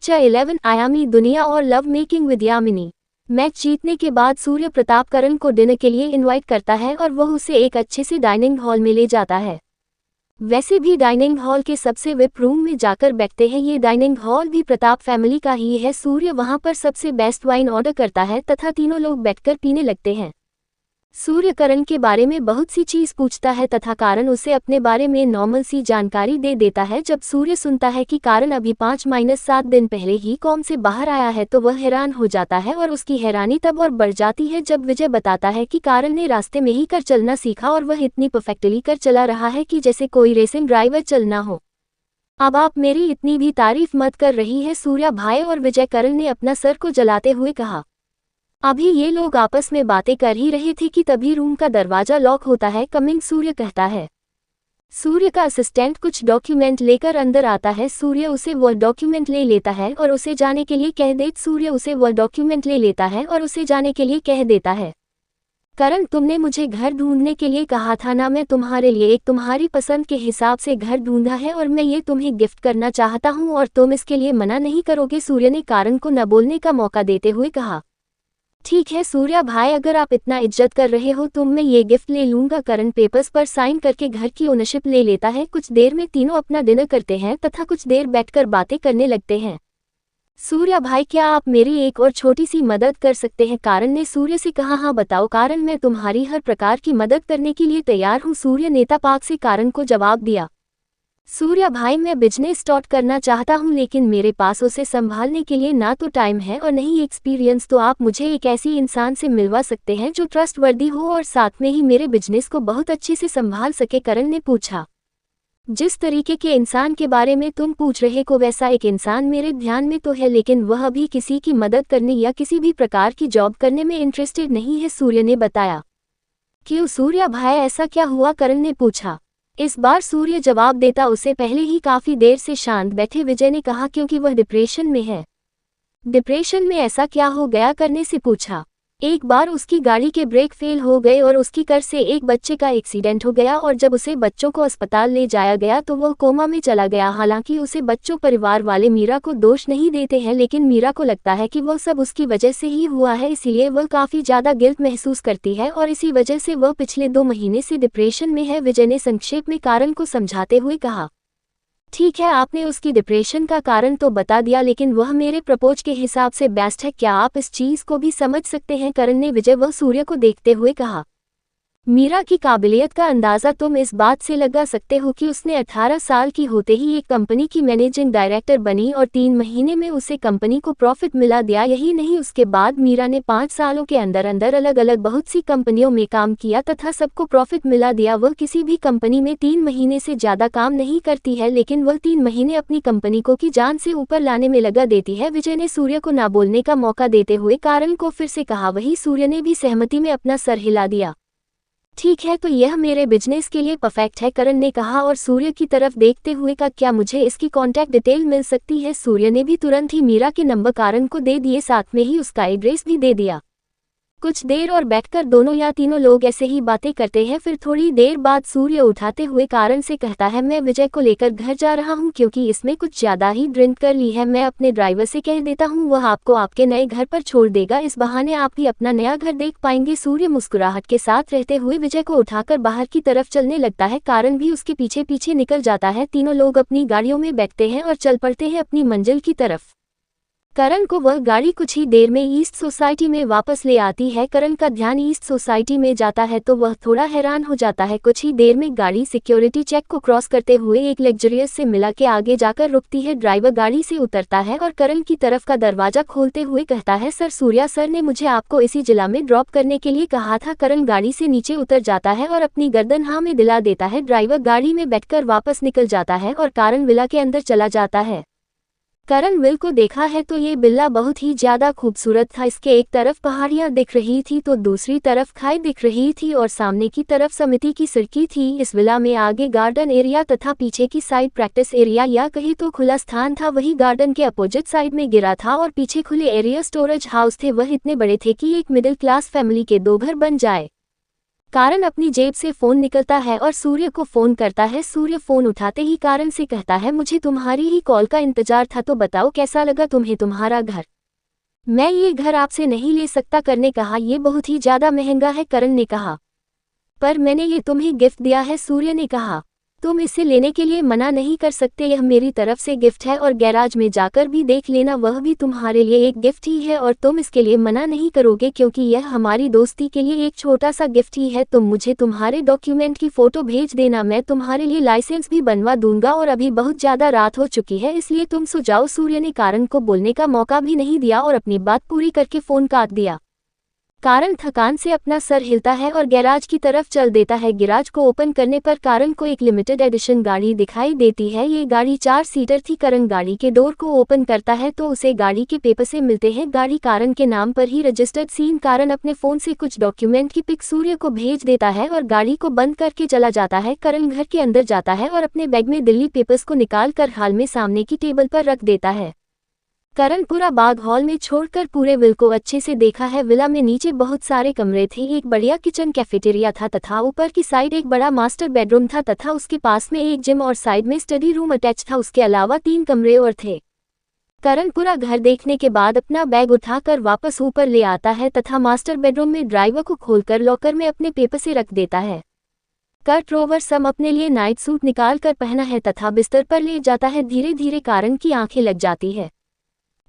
बच्चा 11 आयामी दुनिया और love making with Yamini. Match जीतने के बाद सूर्य प्रताप करण को डिनर के लिए इनवाइट करता है और वह उसे एक अच्छे से डाइनिंग हॉल में ले जाता है। वैसे भी डाइनिंग हॉल के सबसे विप रूम में जाकर बैठते हैं। ये डाइनिंग हॉल भी प्रताप फैमिली का ही है। सूर्य वहां पर सबसे बेस्ट वाइन ऑर्डर करता है तथा तीनों लोग बैठकर पीने लगते हैं। सूर्य करण के बारे में बहुत सी चीज पूछता है तथा कारण उसे अपने बारे में नॉर्मल सी जानकारी दे देता है। जब सूर्य सुनता है कि कारण अभी 5-7 दिन पहले ही कॉम से बाहर आया है तो वह हैरान हो जाता है और उसकी हैरानी तब और बढ़ जाती है जब विजय बताता है कि कारण ने रास्ते में ही कर चलना सीखा और वह इतनी परफेक्टली कर चला रहा है कि जैसे कोई रेसिंग ड्राइवर चलना हो। अब आप मेरी इतनी भी तारीफ मत कर रही है सूर्या भाई, और विजय करण ने अपना सर को जलाते हुए कहा। अभी ये लोग आपस में बातें कर ही रहे थे कि तभी रूम का दरवाजा लॉक होता है। कमिंग सूर्य कहता है। सूर्य का असिस्टेंट कुछ डॉक्यूमेंट लेकर अंदर आता है। सूर्य उसे वो डॉक्यूमेंट ले लेता है और उसे जाने के लिए कह दे। सूर्य उसे वो डॉक्यूमेंट ले लेता है और उसे जाने के लिए कह देता है। करण, तुमने मुझे घर ढूंढने के लिए कहा था ना, मैं तुम्हारे लिए एक तुम्हारी पसंद के हिसाब से घर ढूंढा है और मैं ये तुम्हें गिफ्ट करना चाहता हूँ और तुम इसके लिए मना नहीं करोगे। सूर्य ने कारण को न बोलने का मौका देते हुए कहा। ठीक है सूर्या भाई, अगर आप इतना इज्जत कर रहे हो तो मैं ये गिफ्ट ले लूंगा। करण पेपर्स पर साइन करके घर की ओनरशिप ले लेता है। कुछ देर में तीनों अपना डिनर करते हैं तथा कुछ देर बैठकर बातें करने लगते हैं। सूर्या भाई, क्या आप मेरी एक और छोटी सी मदद कर सकते हैं? कारण ने सूर्य से कहा। हाँ बताओ कारण, मैं तुम्हारी हर प्रकार की मदद करने के लिए तैयार हूँ। सूर्य नेता पाक से कारण को जवाब दिया। सूर्या भाई, मैं बिजनेस स्टार्ट करना चाहता हूं लेकिन मेरे पास उसे संभालने के लिए ना तो टाइम है और नहीं एक्सपीरियंस। तो आप मुझे एक ऐसी इंसान से मिलवा सकते हैं जो ट्रस्टवर्दी हो और साथ में ही मेरे बिजनेस को बहुत अच्छे से संभाल सके? करण ने पूछा। जिस तरीके के इंसान के बारे में तुम पूछ रहे हो वैसा एक इंसान मेरे ध्यान में तो है, लेकिन वह अभी किसी की मदद करने या किसी भी प्रकार की जॉब करने में इंटरेस्टेड नहीं है, सूर्य ने बताया। क्यों सूर्या भाई, ऐसा क्या हुआ? करण ने पूछा। इस बार सूर्य जवाब देता उसे पहले ही काफी देर से शांत बैठे विजय ने कहा। क्योंकि वह डिप्रेशन में है। डिप्रेशन में ऐसा क्या हो गया? करने से पूछा। एक बार उसकी गाड़ी के ब्रेक फेल हो गए और उसकी कर से एक बच्चे का एक्सीडेंट हो गया और जब उसे बच्चों को अस्पताल ले जाया गया तो वह कोमा में चला गया। हालांकि उसे बच्चों परिवार वाले मीरा को दोष नहीं देते हैं, लेकिन मीरा को लगता है कि वह सब उसकी वजह से ही हुआ है, इसीलिए वह काफी ज्यादा गिल्ट महसूस करती है और इसी वजह से वह पिछले 2 महीने से डिप्रेशन में है। विजय ने संक्षेप में कारण को समझाते हुए कहा। ठीक है, आपने उसकी डिप्रेशन का कारण तो बता दिया, लेकिन वह मेरे प्रपोज के हिसाब से बेस्ट है। क्या आप इस चीज को भी समझ सकते हैं? करण ने विजय व सूर्य को देखते हुए कहा। मीरा की काबिलियत का अंदाजा तुम इस बात से लगा सकते हो कि उसने 18 साल की होते ही एक कंपनी की मैनेजिंग डायरेक्टर बनी और 3 महीने में उसे कंपनी को प्रॉफिट मिला दिया। यही नहीं, उसके बाद मीरा ने 5 सालों के अंदर अंदर अलग अलग बहुत सी कंपनियों में काम किया तथा सबको प्रॉफिट मिला दिया। वह किसी भी कंपनी में 3 महीने से ज्यादा काम नहीं करती है, लेकिन वह 3 महीने अपनी कंपनी को की जान से ऊपर लाने में लगा देती है। विजय ने सूर्य को ना बोलने का मौका देते हुए कारण को फिर से कहा। वही सूर्य ने भी सहमति में अपना सर हिला दिया। ठीक है, तो यह मेरे बिजनेस के लिए परफेक्ट है, करण ने कहा और सूर्य की तरफ देखते हुए कहा। क्या मुझे इसकी कॉन्टैक्ट डिटेल मिल सकती है? सूर्य ने भी तुरंत ही मीरा के नंबर कारण को दे दिए, साथ में ही उसका एड्रेस भी दे दिया। कुछ देर और बैठकर दोनों या तीनों लोग ऐसे ही बातें करते हैं। फिर थोड़ी देर बाद सूर्य उठाते हुए कारण से कहता है, मैं विजय को लेकर घर जा रहा हूं क्योंकि इसमें कुछ ज्यादा ही ड्रिंक कर ली है। मैं अपने ड्राइवर से कह देता हूं, वह आपको आपके नए घर पर छोड़ देगा। इस बहाने आप भी अपना नया घर देख पाएंगे। सूर्य मुस्कुराहट के साथ रहते हुए विजय को उठाकर बाहर की तरफ चलने लगता है। कारण भी उसके पीछे पीछे निकल जाता है। तीनों लोग अपनी गाड़ियों में बैठते हैं और चल पड़ते हैं अपनी मंजिल की तरफ। करण को वह गाड़ी कुछ ही देर में ईस्ट सोसाइटी में वापस ले आती है। करण का ध्यान ईस्ट सोसाइटी में जाता है तो वह थोड़ा हैरान हो जाता है। कुछ ही देर में गाड़ी सिक्योरिटी चेक को क्रॉस करते हुए एक लग्जरियस से मिला के आगे जाकर रुकती है। ड्राइवर गाड़ी से उतरता है और करण की तरफ का दरवाजा खोलते हुए कहता है, सर सूर्या सर ने मुझे आपको इसी जिला में ड्रॉप करने के लिए कहा था। करण गाड़ी से नीचे उतर जाता है और अपनी गर्दन हाँ में दिला देता है। ड्राइवर गाड़ी में बैठकर वापस निकल जाता है और कारण विला के अंदर चला जाता है। करण विल को देखा है तो ये बिल्ला बहुत ही ज्यादा खूबसूरत था। इसके एक तरफ पहाड़ियां दिख रही थी तो दूसरी तरफ खाई दिख रही थी और सामने की तरफ समिति की सड़की थी। इस विला में आगे गार्डन एरिया तथा पीछे की साइड प्रैक्टिस एरिया या कहीं तो खुला स्थान था। वही गार्डन के अपोजिट साइड में गिरा था और पीछे खुले एरिया स्टोरेज हाउस थे। वह इतने बड़े थे कि एक मिडिल क्लास फैमिली के 2 घर बन जाए। कारण अपनी जेब से फोन निकलता है और सूर्य को फोन करता है। सूर्य फोन उठाते ही कारण से कहता है, मुझे तुम्हारी ही कॉल का इंतजार था, तो बताओ कैसा लगा तुम्हें तुम्हारा घर। मैं ये घर आपसे नहीं ले सकता। करण ने कहा, ये बहुत ही ज्यादा महंगा है। करण ने कहा, पर मैंने ये तुम्हें गिफ्ट दिया है। सूर्य ने कहा, तुम इसे लेने के लिए मना नहीं कर सकते, यह मेरी तरफ से गिफ्ट है और गैराज में जाकर भी देख लेना, वह भी तुम्हारे लिए एक गिफ्ट ही है और तुम इसके लिए मना नहीं करोगे क्योंकि यह हमारी दोस्ती के लिए एक छोटा सा गिफ्ट ही है। तुम मुझे तुम्हारे डॉक्यूमेंट की फोटो भेज देना, मैं तुम्हारे लिए लाइसेंस भी बनवा दूंगा और अभी बहुत ज्यादा रात हो चुकी है इसलिए तुम सो जाओ। सूर्य ने कारण को बोलने का मौका भी नहीं दिया और अपनी बात पूरी करके फोन काट दिया। कारण थकान से अपना सर हिलता है और गैराज की तरफ चल देता है। गैराज को ओपन करने पर कारण को एक लिमिटेड एडिशन गाड़ी दिखाई देती है। ये गाड़ी 4 सीटर थी। कारण गाड़ी के डोर को ओपन करता है तो उसे गाड़ी के पेपर से मिलते हैं। गाड़ी कारण के नाम पर ही रजिस्टर्ड सीन। कारण अपने फोन से कुछ डॉक्यूमेंट की पिक सूर्य को भेज देता है और गाड़ी को बंद करके चला जाता है। कारण घर के अंदर जाता है और अपने बैग में दिल्ली पेपर्स को निकाल कर हाल में सामने की टेबल पर रख देता है। करण पूरा बाग हॉल में छोड़कर पूरे विल को अच्छे से देखा है। विला में नीचे बहुत सारे कमरे थे, एक बढ़िया किचन कैफेटेरिया था तथा ऊपर की साइड एक बड़ा मास्टर बेडरूम था तथा उसके पास में एक जिम और साइड में स्टडी रूम अटैच था। उसके अलावा 3 कमरे और थे। करण पूरा घर देखने के बाद अपना बैग उठाकर वापस ऊपर ले आता है तथा मास्टर बेडरूम में ड्राइवर को खोलकर लॉकर में अपने पेपर से रख देता है। कट रोवर सम अपने लिए नाइट सूट निकाल कर पहना है तथा बिस्तर पर ले जाता है। धीरे धीरे कारण की आंखें लग जाती है।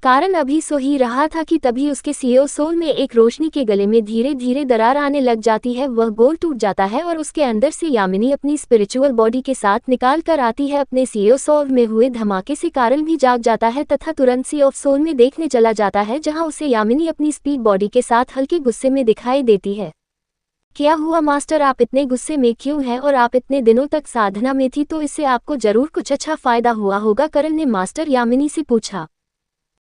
कारण अभी सो ही रहा था कि तभी उसके सीओ सोल में एक रोशनी के गले में धीरे धीरे दरार आने लग जाती है। वह गोल टूट जाता है और उसके अंदर से यामिनी अपनी स्पिरिचुअल बॉडी के साथ निकाल कर आती है। अपने सीओ सोल में हुए धमाके से कारण भी जाग जाता है तथा तुरंत सीओ सोल में देखने चला जाता है जहां उसे यामिनी अपनी स्पीड बॉडी के साथ हल्के गुस्से में दिखाई देती है। क्या हुआ मास्टर, आप इतने गुस्से में क्यों हैं और आप इतने दिनों तक साधना में थी तो इससे आपको जरूर कुछ अच्छा फायदा हुआ होगा, करण ने मास्टर यामिनी से पूछा।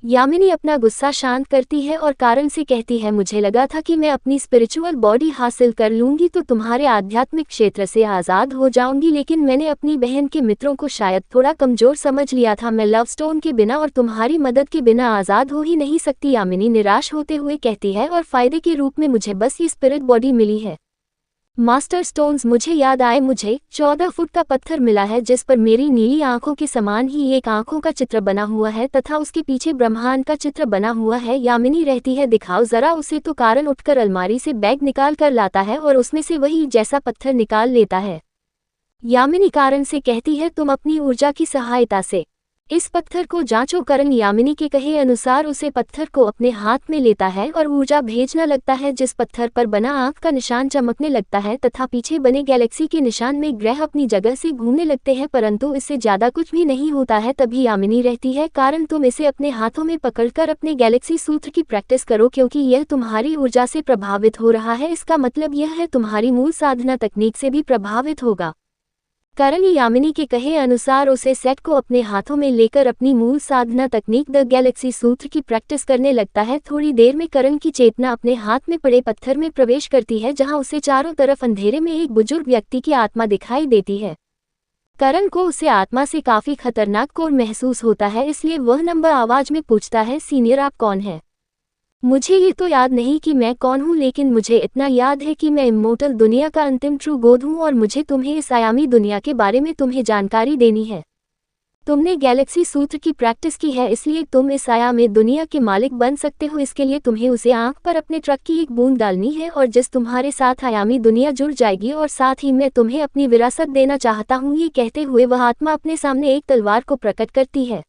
यामिनी अपना गुस्सा शांत करती है और कारण से कहती है, मुझे लगा था कि मैं अपनी स्पिरिचुअल बॉडी हासिल कर लूंगी तो तुम्हारे आध्यात्मिक क्षेत्र से आज़ाद हो जाऊंगी, लेकिन मैंने अपनी बहन के मित्रों को शायद थोड़ा कमजोर समझ लिया था। मैं लव स्टोन के बिना और तुम्हारी मदद के बिना आज़ाद हो ही नहीं सकती, यामिनी निराश होते हुए कहती है, और फायदे के रूप में मुझे बस ये स्पिरिट बॉडी मिली है। मास्टर स्टोन्स, मुझे याद आए, मुझे 14 फुट का पत्थर मिला है जिस पर मेरी नीली आंखों के समान ही एक आंखों का चित्र बना हुआ है तथा उसके पीछे ब्रह्मांड का चित्र बना हुआ है। यामिनी रहती है, दिखाओ जरा उसे। तो कारण उठकर अलमारी से बैग निकाल कर लाता है और उसमें से वही जैसा पत्थर निकाल लेता है। यामिनी कारण से कहती है, तुम अपनी ऊर्जा की सहायता से इस पत्थर को जांचो। करण यामिनी के कहे अनुसार उसे पत्थर को अपने हाथ में लेता है और ऊर्जा भेजना लगता है, जिस पत्थर पर बना आंख का निशान चमकने लगता है तथा पीछे बने गैलेक्सी के निशान में ग्रह अपनी जगह से घूमने लगते हैं, परंतु इससे ज्यादा कुछ भी नहीं होता है। तभी यामिनी रहती है, कारण तुम इसे अपने हाथों में पकड़कर अपने गैलेक्सी सूत्र की प्रैक्टिस करो क्योंकि यह तुम्हारी ऊर्जा से प्रभावित हो रहा है। इसका मतलब यह है तुम्हारी मूल साधना तकनीक से भी प्रभावित होगा। करण यामिनी के कहे अनुसार उसे सेट को अपने हाथों में लेकर अपनी मूल साधना तकनीक द गैलेक्सी सूत्र की प्रैक्टिस करने लगता है। थोड़ी देर में करण की चेतना अपने हाथ में पड़े पत्थर में प्रवेश करती है जहां उसे चारों तरफ अंधेरे में एक बुजुर्ग व्यक्ति की आत्मा दिखाई देती है। करण को उसे आत्मा से काफी खतरनाक कोर महसूस होता है, इसलिए वह नंबर आवाज में पूछता है, सीनियर आप कौन है? मुझे ये तो याद नहीं कि मैं कौन हूँ, लेकिन मुझे इतना याद है कि मैं इमोर्टल दुनिया का अंतिम ट्रू गॉड हूँ और मुझे तुम्हें इस आयामी दुनिया के बारे में तुम्हें जानकारी देनी है। तुमने गैलेक्सी सूत्र की प्रैक्टिस की है, इसलिए तुम इस आयामी दुनिया के मालिक बन सकते हो। इसके लिए तुम्हें उसे आंख पर अपने ट्रक की एक बूंद डालनी है और जिस तुम्हारे साथ आयामी दुनिया जुड़ जाएगी, और साथ ही मैं तुम्हें अपनी विरासत देना चाहता हूँ। ये कहते हुए वह आत्मा अपने सामने एक तलवार को प्रकट करती है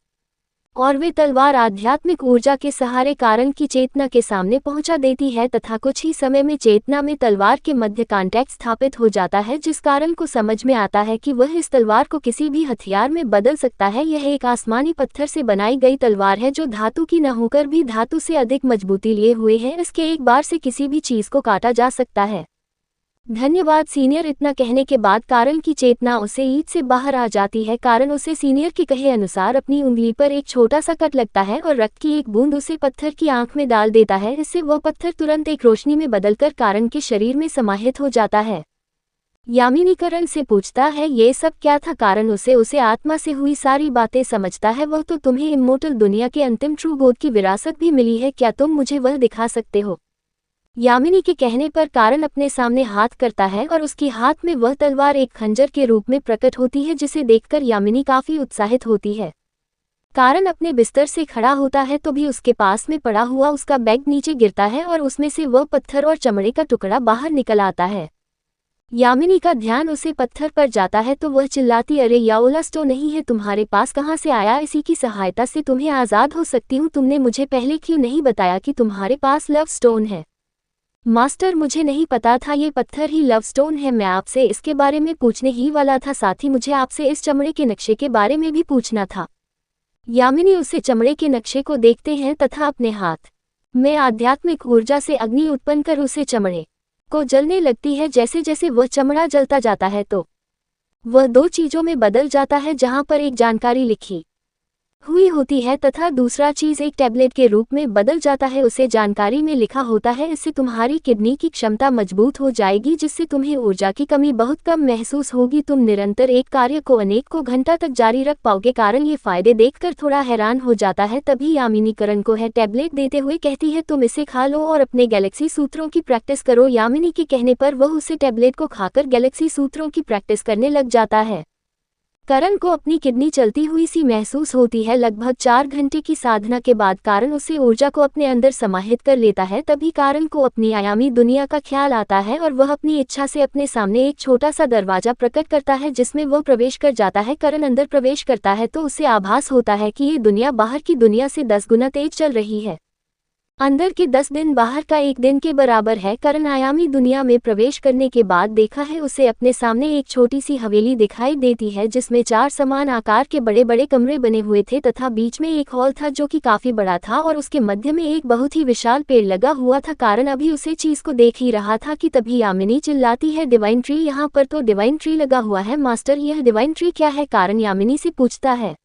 और वे तलवार आध्यात्मिक ऊर्जा के सहारे कारण की चेतना के सामने पहुंचा देती है तथा कुछ ही समय में चेतना में तलवार के मध्य कांटेक्ट स्थापित हो जाता है, जिस कारण को समझ में आता है कि वह इस तलवार को किसी भी हथियार में बदल सकता है। यह एक आसमानी पत्थर से बनाई गई तलवार है जो धातु की न होकर भी धातु से अधिक मजबूती लिए हुए है। इसके एक बार से किसी भी चीज को काटा जा सकता है। धन्यवाद सीनियर। इतना कहने के बाद कारण की चेतना उसे ईद से बाहर आ जाती है। कारण उसे सीनियर के कहे अनुसार अपनी उंगली पर एक छोटा सा कट लगता है और रक्त की एक बूंद उसे पत्थर की आंख में डाल देता है। इससे वह पत्थर तुरंत एक रोशनी में बदलकर कारण के शरीर में समाहित हो जाता है। यामिनी करण से पूछता है, ये सब क्या था? कारण उसे आत्मा से हुई सारी बातें समझता है। वह तो तुम्हें इमोर्टल दुनिया के अंतिम ट्रू गॉड की विरासत भी मिली है, क्या तुम मुझे वह दिखा सकते हो? यामिनी के कहने पर कारण अपने सामने हाथ करता है और उसकी हाथ में वह तलवार एक खंजर के रूप में प्रकट होती है, जिसे देखकर यामिनी काफी उत्साहित होती है। कारण अपने बिस्तर से खड़ा होता है तो भी उसके पास में पड़ा हुआ उसका बैग नीचे गिरता है और उसमें से वह पत्थर और चमड़े का टुकड़ा बाहर निकल आता है। यामिनी का ध्यान उसे पत्थर पर जाता है तो वह चिल्लाती, अरे याओला स्टोन नहीं है तुम्हारे पास, कहाँ से आया? इसी की सहायता से तुम्हें आज़ाद हो सकती हूँ। तुमने मुझे पहले क्यों नहीं बताया कि तुम्हारे पास लव स्टोन है? मास्टर, मुझे नहीं पता था ये पत्थर ही लव स्टोन है। मैं आपसे इसके बारे में पूछने ही वाला था, साथ ही मुझे आपसे इस चमड़े के नक्शे के बारे में भी पूछना था। यामिनी उसे चमड़े के नक्शे को देखते हैं तथा अपने हाथ में आध्यात्मिक ऊर्जा से अग्नि उत्पन्न कर उसे चमड़े को जलने लगती है। जैसे जैसे वह चमड़ा जलता जाता है तो वह दो चीजों में बदल जाता है, जहां पर एक जानकारी लिखी हुई होती है तथा दूसरा चीज एक टैबलेट के रूप में बदल जाता है। उसे जानकारी में लिखा होता है, इससे तुम्हारी किडनी की क्षमता मजबूत हो जाएगी, जिससे तुम्हें ऊर्जा की कमी बहुत कम महसूस होगी। तुम निरंतर एक कार्य को अनेक को घंटा तक जारी रख पाओगे। कारण ये फायदे देखकर थोड़ा हैरान हो जाता है। तभी यामिनी करण को है टैबलेट देते हुए कहती है, तुम इसे खा लो और अपने गैलेक्सी सूत्रों की प्रैक्टिस करो। यामिनी के कहने पर वह उसे टैबलेट को खाकर गैलेक्सी सूत्रों की प्रैक्टिस करने लग जाता है। करण को अपनी किडनी चलती हुई सी महसूस होती है। लगभग 4 घंटे की साधना के बाद कारण उसे ऊर्जा को अपने अंदर समाहित कर लेता है। तभी कारण को अपनी आयामी दुनिया का ख्याल आता है और वह अपनी इच्छा से अपने सामने एक छोटा सा दरवाजा प्रकट करता है, जिसमें वह प्रवेश कर जाता है। करण अंदर प्रवेश करता है तो उसे आभास होता है कि ये दुनिया बाहर की दुनिया से 10 गुना तेज चल रही है। अंदर के 10 दिन बाहर का एक दिन के बराबर है। करण आयामी दुनिया में प्रवेश करने के बाद देखा है उसे अपने सामने एक छोटी सी हवेली दिखाई देती है, जिसमें 4 समान आकार के बड़े बड़े कमरे बने हुए थे तथा बीच में एक हॉल था जो कि काफी बड़ा था और उसके मध्य में एक बहुत ही विशाल पेड़ लगा हुआ था। कारण अभी उसे चीज को देख ही रहा था कि तभी यामिनी चिल्लाती है, डिवाइन ट्री, यहाँ पर तो डिवाइन ट्री लगा हुआ है। मास्टर, यह डिवाइन ट्री क्या है? कारण यामिनी से पूछता है।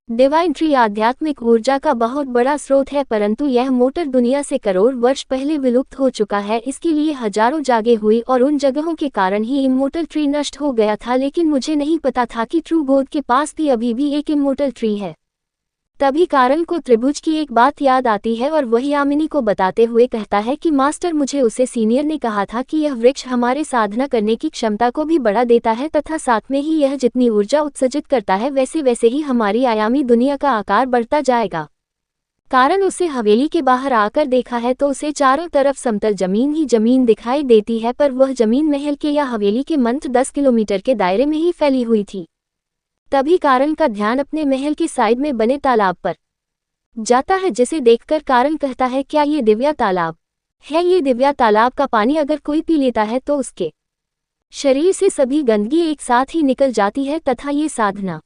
डिवाइन ट्री आध्यात्मिक ऊर्जा का बहुत बड़ा स्रोत है, परंतु यह मोटर दुनिया से करोड़ वर्ष पहले विलुप्त हो चुका है। इसके लिए हजारों जागे हुई और उन जगहों के कारण ही इमोर्टल ट्री नष्ट हो गया था। लेकिन मुझे नहीं पता था कि ट्रू गॉड के पास भी अभी भी एक इमोर्टल ट्री है। तभी कारण को त्रिभुज की एक बात याद आती है और वह यामिनी को बताते हुए कहता है कि मास्टर, मुझे उसे सीनियर ने कहा था कि यह वृक्ष हमारे साधना करने की क्षमता को भी बढ़ा देता है तथा साथ में ही यह जितनी ऊर्जा उत्सर्जित करता है वैसे वैसे ही हमारी आयामी दुनिया का आकार बढ़ता जाएगा। कारण उसे हवेली के बाहर आकर देखा है तो उसे चारों तरफ समतल जमीन ही जमीन दिखाई देती है, पर वह जमीन महल के या हवेली के मंत्र 10 किलोमीटर के दायरे में ही फैली हुई थी। तभी कारण का ध्यान अपने महल के साइड में बने तालाब पर जाता है, जिसे देखकर कारण कहता है, क्या ये दिव्या तालाब है? ये दिव्या तालाब का पानी अगर कोई पी लेता है तो उसके शरीर से सभी गंदगी एक साथ ही निकल जाती है तथा ये साधना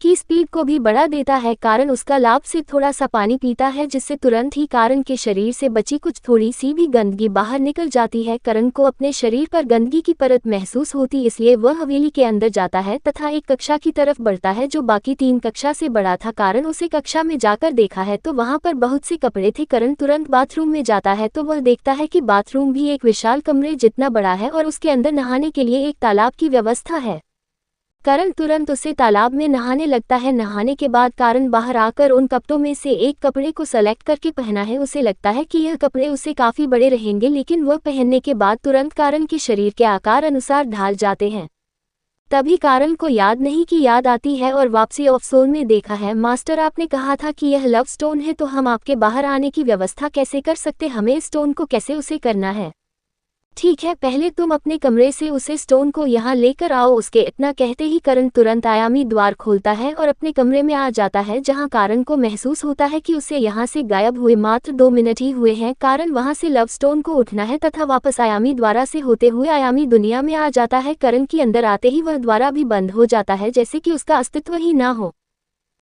की स्पीड को भी बढ़ा देता है। कारण उसका लाभ से थोड़ा सा पानी पीता है, जिससे तुरंत ही कारण के शरीर से बची कुछ थोड़ी सी भी गंदगी बाहर निकल जाती है। कारण को अपने शरीर पर गंदगी की परत महसूस होती, इसलिए वह हवेली के अंदर जाता है तथा एक कक्षा की तरफ बढ़ता है जो बाकी 3 कक्षा से बड़ा था। कारण उसे कक्षा में जाकर देखा है तो वहां पर बहुत से कपड़े थे। कारण तुरंत बाथरूम में जाता है तो वह देखता है कि बाथरूम भी एक विशाल कमरे जितना बड़ा है और उसके अंदर नहाने के लिए एक तालाब की व्यवस्था है। कारण तुरंत उसे तालाब में नहाने लगता है। नहाने के बाद कारण बाहर आकर उन कपड़ों में से एक कपड़े को सेलेक्ट करके पहना है। उसे लगता है कि यह कपड़े उसे काफी बड़े रहेंगे, लेकिन वह पहनने के बाद तुरंत कारण के शरीर के आकार अनुसार ढाल जाते हैं। तभी कारण को याद नहीं की याद आती है और वापसी ऑफ सोल में देखा है, मास्टर आपने कहा था कि यह लव स्टोन है, तो हम आपके बाहर आने की व्यवस्था कैसे कर सकते? हमें इस स्टोन को कैसे उसे करना है? ठीक है, पहले तुम अपने कमरे से उसे स्टोन को यहाँ लेकर आओ। उसके इतना कहते ही करण तुरंत आयामी द्वार खोलता है और अपने कमरे में आ जाता है, जहाँ कारण को महसूस होता है कि उसे यहाँ से गायब हुए मात्र 2 मिनट ही हुए हैं। कारण वहाँ से लव स्टोन को उठना है तथा वापस आयामी द्वारा से होते हुए आयामी दुनिया में आ जाता है। करण के अंदर आते ही वह द्वारा भी बंद हो जाता है, जैसे कि उसका अस्तित्व ही ना हो।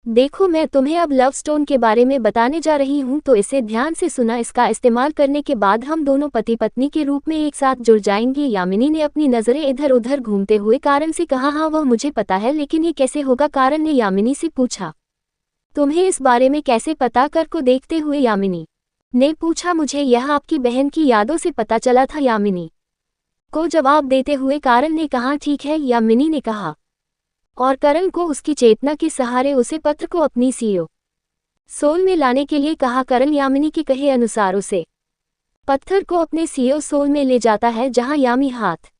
देखो, मैं तुम्हें अब लव स्टोन के बारे में बताने जा रही हूँ, तो इसे ध्यान से सुना। इसका इस्तेमाल करने के बाद हम दोनों पति पत्नी के रूप में एक साथ जुड़ जाएंगे। यामिनी ने अपनी नजरें इधर उधर घूमते हुए कारण से कहा, हाँ वह मुझे पता है, लेकिन ये कैसे होगा? कारण ने यामिनी से पूछा। तुम्हें इस बारे में कैसे पता? कर को देखते हुए यामिनी ने पूछा। मुझे यह आपकी बहन की यादों से पता चला था, यामिनी को जवाब देते हुए कारण ने कहा। ठीक है, यामिनी ने कहा, और करण को उसकी चेतना के सहारे उसे पत्र को अपनी सीओ सोल में लाने के लिए कहा। करण यामिनी के कहे अनुसार उसे पत्थर को अपने सीओ सोल में ले जाता है जहां यामी हाथ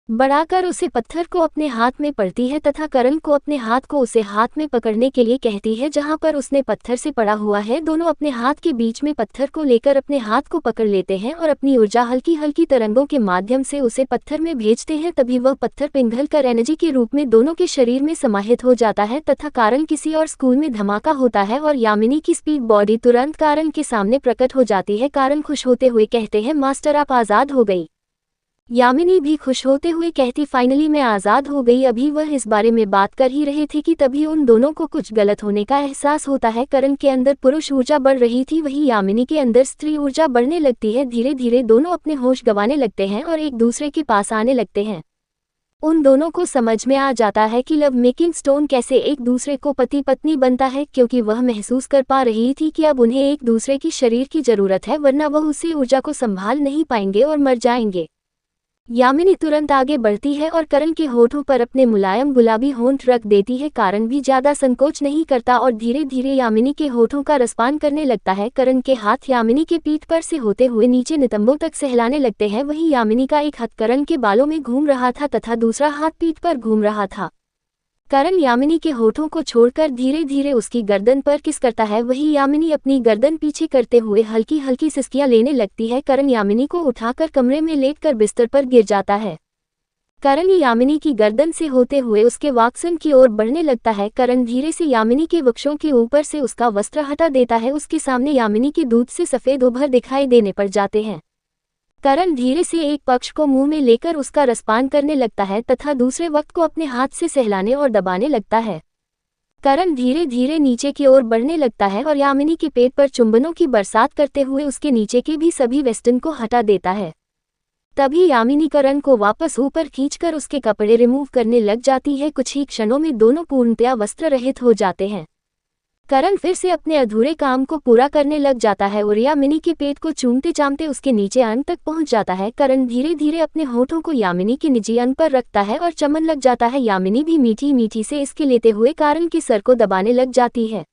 बढ़ाकर उसे पत्थर को अपने हाथ में पड़ती है तथा करण को अपने हाथ को उसे हाथ में पकड़ने के लिए कहती है जहां पर उसने पत्थर से पड़ा हुआ है। दोनों अपने हाथ के बीच में पत्थर को लेकर अपने हाथ को पकड़ लेते हैं और अपनी ऊर्जा हल्की हल्की तरंगों के माध्यम से उसे पत्थर में भेजते हैं। तभी वह पत्थर पिघल कर एनर्जी के रूप में दोनों के शरीर में समाहित हो जाता है तथा कारण किसी और स्कूल में धमाका होता है और यामिनी की स्पीड बॉडी तुरंत कारण के सामने प्रकट हो जाती है। कारण खुश होते हुए कहते हैं, मास्टर आप आज़ाद हो गई। यामिनी भी खुश होते हुए कहती, फाइनली मैं आज़ाद हो गई। अभी वह इस बारे में बात कर ही रहे थे कि तभी उन दोनों को कुछ गलत होने का एहसास होता है। करण के अंदर पुरुष ऊर्जा बढ़ रही थी, वही यामिनी के अंदर स्त्री ऊर्जा बढ़ने लगती है। धीरे धीरे दोनों अपने होश गंवाने लगते हैं और एक दूसरे के पास आने लगते हैं। उन दोनों को समझ में आ जाता है कि लव मेकिंग स्टोन कैसे एक दूसरे को पति पत्नी बनता है, क्योंकि वह महसूस कर पा रही थी कि अब उन्हें एक दूसरे की शरीर की जरूरत है, वरना वह उसी ऊर्जा को संभाल नहीं पाएंगे और मर जाएंगे। यामिनी तुरंत आगे बढ़ती है और करण के होठों पर अपने मुलायम गुलाबी होंठ रख देती है। कारण भी ज्यादा संकोच नहीं करता और धीरे धीरे यामिनी के होठों का रसपान करने लगता है। करण के हाथ यामिनी के पीठ पर से होते हुए नीचे नितंबों तक सहलाने लगते हैं। वहीं यामिनी का एक हाथ करण के बालों में घूम रहा था तथा दूसरा हाथ पीठ पर घूम रहा था। करण यामिनी के होठों को छोड़कर धीरे धीरे उसकी गर्दन पर किस करता है। वही यामिनी अपनी गर्दन पीछे करते हुए हल्की हल्की सिसकियां लेने लगती है। करण यामिनी को उठाकर कमरे में लेटकर बिस्तर पर गिर जाता है। करण यामिनी की गर्दन से होते हुए उसके वाक्सन की ओर बढ़ने लगता है। करण धीरे से यामिनी के वक्षों के ऊपर से उसका वस्त्र हटा देता है। उसके सामने यामिनी के दूध से सफेद उभर दिखाई देने पड़ जाते हैं। करण धीरे से एक पक्ष को मुंह में लेकर उसका रसपान करने लगता है तथा दूसरे वक्त को अपने हाथ से सहलाने और दबाने लगता है। करण धीरे धीरे नीचे की ओर बढ़ने लगता है और यामिनी के पेट पर चुंबनों की बरसात करते हुए उसके नीचे के भी सभी वेस्टर्न को हटा देता है। तभी यामिनी करण को वापस ऊपर खींचकर उसके कपड़े रिमूव करने लग जाती है। कुछ ही क्षणों में दोनों पूर्णतया वस्त्र रहित हो जाते हैं। करण फिर से अपने अधूरे काम को पूरा करने लग जाता है और यामिनी के पेट को चूमते चामते उसके नीचे अंग तक पहुंच जाता है। करण धीरे धीरे अपने होठों को यामिनी के निजी अंग पर रखता है और चमन लग जाता है। यामिनी भी मीठी मीठी से इसके लेते हुए कारण के सर को दबाने लग जाती है।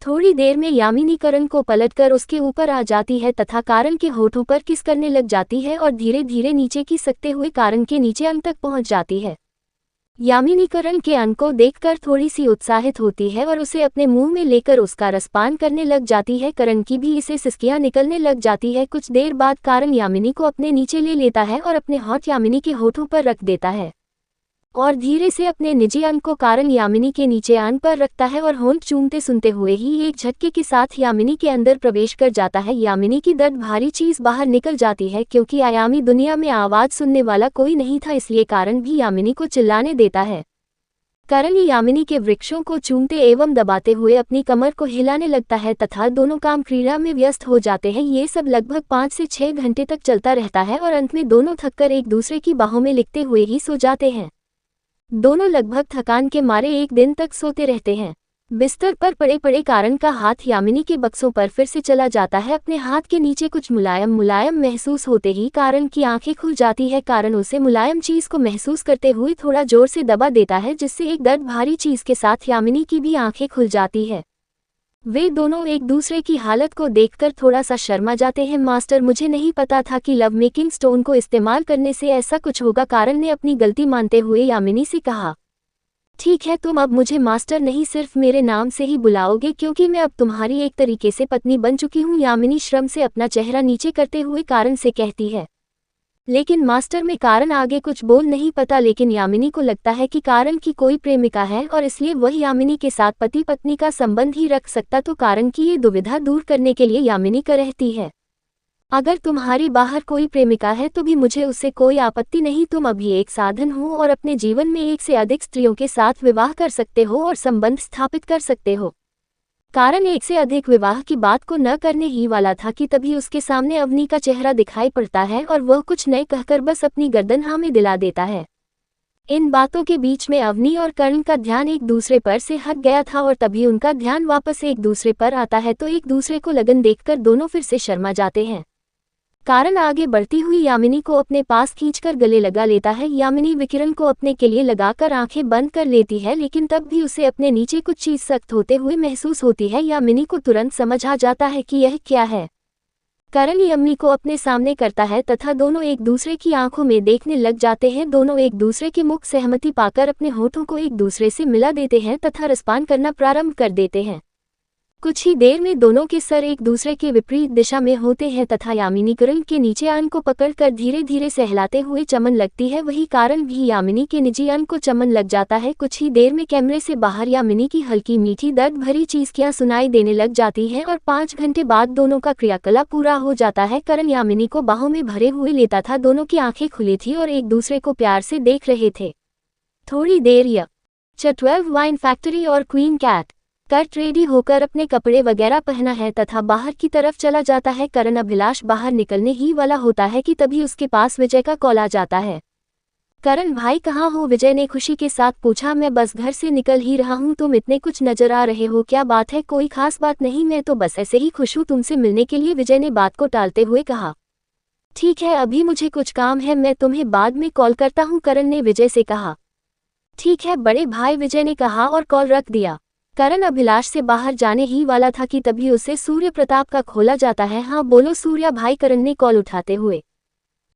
थोड़ी देर में यामिनी करण को पलटकर उसके ऊपर आ जाती है तथा कारण के होठों पर किस करने लग जाती है और धीरे धीरे नीचे की सकते हुए कारण के नीचे अंग तक पहुंच जाती है। यामिनी करण के अंग को देखकर थोड़ी सी उत्साहित होती है और उसे अपने मुंह में लेकर उसका रसपान करने लग जाती है। करण की भी इसे सिसकियां निकलने लग जाती है। कुछ देर बाद कारण यामिनी को अपने नीचे ले लेता है और अपने होठ यामिनी के होठों पर रख देता है और धीरे से अपने निजी अंग को कारण यामिनी के नीचे अंग पर रखता है और होंठ चूमते सुनते हुए ही एक झटके के साथ यामिनी के अंदर प्रवेश कर जाता है। यामिनी की दर्द भारी चीज बाहर निकल जाती है, क्योंकि आयामी दुनिया में आवाज सुनने वाला कोई नहीं था, इसलिए कारण भी यामिनी को चिल्लाने देता है। करण यामिनी के वृक्षों को चूमते एवं दबाते हुए अपनी कमर को हिलाने लगता है तथा दोनों काम क्रीड़ा में व्यस्त हो जाते हैं। ये सब लगभग 5 से 6 घंटे तक चलता रहता है और अंत में दोनों थककर एक दूसरे की बाहों में लिपटे हुए ही सो जाते हैं। दोनों लगभग थकान के मारे एक दिन तक सोते रहते हैं। बिस्तर पर पड़े पड़े कारण का हाथ यामिनी के बक्सों पर फिर से चला जाता है। अपने हाथ के नीचे कुछ मुलायम मुलायम महसूस होते ही कारण की आंखें खुल जाती है। कारण उसे मुलायम चीज को महसूस करते हुए थोड़ा जोर से दबा देता है, जिससे एक दर्द भारी चीज के साथ यामिनी की भी आंखें खुल जाती है। वे दोनों एक दूसरे की हालत को देखकर थोड़ा सा शर्मा जाते हैं। मास्टर, मुझे नहीं पता था कि लव मेकिंग स्टोन को इस्तेमाल करने से ऐसा कुछ होगा, कारण ने अपनी गलती मानते हुए यामिनी से कहा। ठीक है, तुम अब मुझे मास्टर नहीं सिर्फ मेरे नाम से ही बुलाओगे, क्योंकि मैं अब तुम्हारी एक तरीके से पत्नी बन चुकी हूँ। यामिनी श्रम से अपना चेहरा नीचे करते हुए कारण से कहती है। लेकिन मास्टर, में कारण आगे कुछ बोल नहीं पता, लेकिन यामिनी को लगता है कि कारण की कोई प्रेमिका है और इसलिए वह यामिनी के साथ पति पत्नी का संबंध ही रख सकता। तो कारण की ये दुविधा दूर करने के लिए यामिनी कहती है, अगर तुम्हारी बाहर कोई प्रेमिका है तो भी मुझे उससे कोई आपत्ति नहीं। तुम अभी एक साधन हो और अपने जीवन में एक से अधिक स्त्रियों के साथ विवाह कर सकते हो और संबंध स्थापित कर सकते हो। कारण एक से अधिक विवाह की बात को न करने ही वाला था कि तभी उसके सामने अवनी का चेहरा दिखाई पड़ता है और वह कुछ नए कहकर बस अपनी गर्दन हाँ में दिला देता है। इन बातों के बीच में अवनी और कर्ण का ध्यान एक दूसरे पर से हट गया था और तभी उनका ध्यान वापस एक दूसरे पर आता है, तो एक दूसरे को लगन देखकर दोनों फिर से शर्मा जाते हैं। कारण आगे बढ़ती हुई यामिनी को अपने पास खींचकर गले लगा लेता है। यामिनी विकिरण को अपने के लिए लगाकर आंखें बंद कर लेती है, लेकिन तब भी उसे अपने नीचे कुछ चीज सख्त होते हुए महसूस होती है। यामिनी को तुरंत समझ आ जाता है कि यह क्या है। करण यामिनी को अपने सामने करता है तथा दोनों एक दूसरे की आंखों में देखने लग जाते हैं। दोनों एक दूसरे के मुख सहमति पाकर अपने होठों को एक दूसरे से मिला देते हैं तथा रसपान करना प्रारंभ कर देते हैं। कुछ ही देर में दोनों के सर एक दूसरे के विपरीत दिशा में होते हैं तथा यामिनी करण के नीचे अंग को पकड़कर धीरे धीरे सहलाते हुए चमन लगती है। वही कारण भी यामिनी के निजी अंग को चमन लग जाता है। कुछ ही देर में कैमरे से बाहर यामिनी की हल्की मीठी दर्द भरी चीज़ियां सुनाई देने लग जाती है और 5 घंटे बाद दोनों का क्रियाकलाप पूरा हो जाता है। करण यामिनी को बाहों में भरे हुए लेता था। दोनों की आंखें खुली थी और एक दूसरे को प्यार से देख रहे थे। थोड़ी देर या 12 वाइन फैक्ट्री और क्वीन कैट कट रेडी होकर अपने कपड़े वगैरह पहना है तथा बाहर की तरफ चला जाता है। करण अभिलाष बाहर निकलने ही वाला होता है कि तभी उसके पास विजय का कॉल आ जाता है। करण भाई कहाँ हो? विजय ने खुशी के साथ पूछा। मैं बस घर से निकल ही रहा हूँ। तुम इतने कुछ नजर आ रहे हो, क्या बात है? कोई खास बात नहीं, मैं तो बस ऐसे ही खुश हूँ तुमसे मिलने के लिए, विजय ने बात को टालते हुए कहा। ठीक है, अभी मुझे कुछ काम है, मैं तुम्हें बाद में कॉल करता हूँ, करण ने विजय से कहा। ठीक है बड़े भाई, विजय ने कहा और कॉल रख दिया। करण अभिलाष से बाहर जाने ही वाला था कि तभी उसे सूर्य प्रताप का खोला जाता है। हाँ बोलो सूर्या भाई, करण ने कॉल उठाते हुए।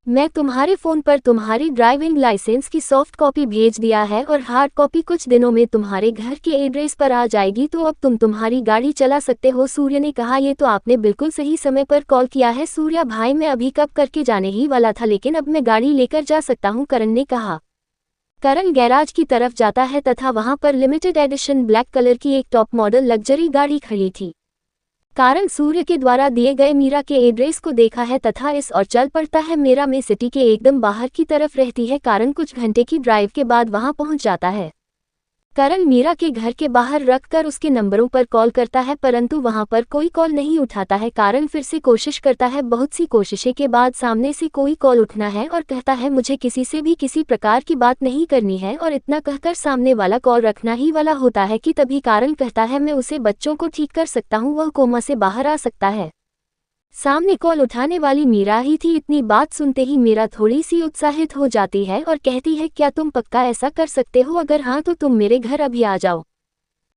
मैं तुम्हारे फ़ोन पर तुम्हारी ड्राइविंग लाइसेंस की सॉफ्ट कॉपी भेज दिया है और हार्ड कॉपी कुछ दिनों में तुम्हारे घर के एड्रेस पर आ जाएगी, तो अब तुम तुम्हारी गाड़ी चला सकते हो, सूर्य ने कहा। ये तो आपने बिल्कुल सही समय पर कॉल किया है सूर्या भाई, मैं अभी कब करके जाने ही वाला था, लेकिन अब मैं गाड़ी लेकर जा सकता हूँ, करण ने कहा। करण गैराज की तरफ जाता है तथा वहां पर लिमिटेड एडिशन ब्लैक कलर की एक टॉप मॉडल लग्जरी गाड़ी खड़ी थी। कारण सूर्य के द्वारा दिए गए मीरा के एड्रेस को देखा है तथा इस और चल पड़ता है। मीरा में सिटी के एकदम बाहर की तरफ रहती है। कारण कुछ घंटे की ड्राइव के बाद वहां पहुंच जाता है। करण मीरा के घर के बाहर रखकर उसके नंबरों पर कॉल करता है, परंतु वहां पर कोई कॉल नहीं उठाता है। कारण फिर से कोशिश करता है। बहुत सी कोशिशें के बाद सामने से कोई कॉल उठना है और कहता है मुझे किसी से भी किसी प्रकार की बात नहीं करनी है, और इतना कहकर सामने वाला कॉल रखना ही वाला होता है कि तभी कारण कहता है मैं उसे बच्चों को ठीक कर सकता हूँ, वह कोमा से बाहर आ सकता है। सामने कॉल उठाने वाली मीरा ही थी। इतनी बात सुनते ही मीरा थोड़ी सी उत्साहित हो जाती है और कहती है क्या तुम पक्का ऐसा कर सकते हो? अगर हाँ तो तुम मेरे घर अभी आ जाओ,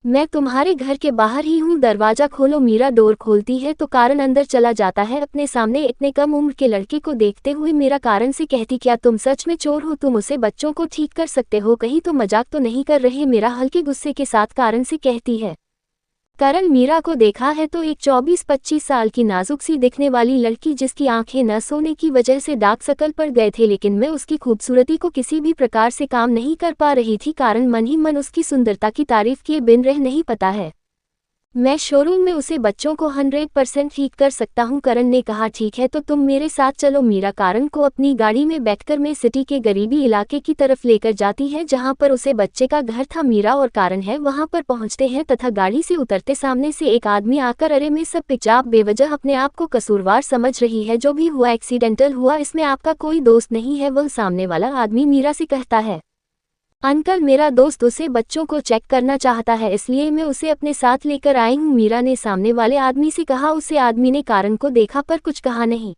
मैं तुम्हारे घर के बाहर ही हूँ, दरवाजा खोलो। मीरा डोर खोलती है तो कारण अंदर चला जाता है। अपने सामने इतने कम उम्र के लड़के को देखते हुए मीरा कारण से कहती क्या तुम सच में चोर हो? तुम उसे बच्चों को ठीक कर सकते हो? कहीं तो मजाक तो नहीं कर रहे? मीरा हल्के गुस्से के साथ कारण से कहती है। करण मीरा को देखा है तो एक 24-25 साल की नाजुक सी दिखने वाली लड़की, जिसकी आंखें न सोने की वजह से डार्क सर्कल पड़ गए थे, लेकिन मैं उसकी खूबसूरती को किसी भी प्रकार से काम नहीं कर पा रही थी। कारण मन ही मन उसकी सुंदरता की तारीफ किए बिन रह नहीं पाता है। मैं शोरूम में उसे बच्चों को 100% ठीक कर सकता हूं, करण ने कहा। ठीक है तो तुम मेरे साथ चलो। मीरा कारण को अपनी गाड़ी में बैठकर में सिटी के गरीबी इलाके की तरफ लेकर जाती है जहां पर उसे बच्चे का घर था। मीरा और कारण है वहां पर पहुंचते हैं तथा गाड़ी से उतरते सामने से एक आदमी आकर अरे मैं सब पिचाप बेवजह अपने आप को कसूरवार समझ रही है, जो भी हुआ एक्सीडेंटल हुआ, इसमें आपका कोई दोस्त नहीं है। वह सामने वाला आदमी मीरा से कहता है अंकल मेरा दोस्त उसे बच्चों को चेक करना चाहता है, इसलिए मैं उसे अपने साथ लेकर आई हूँ, मीरा ने सामने वाले आदमी से कहा। उसे आदमी ने कारण को देखा पर कुछ कहा नहीं।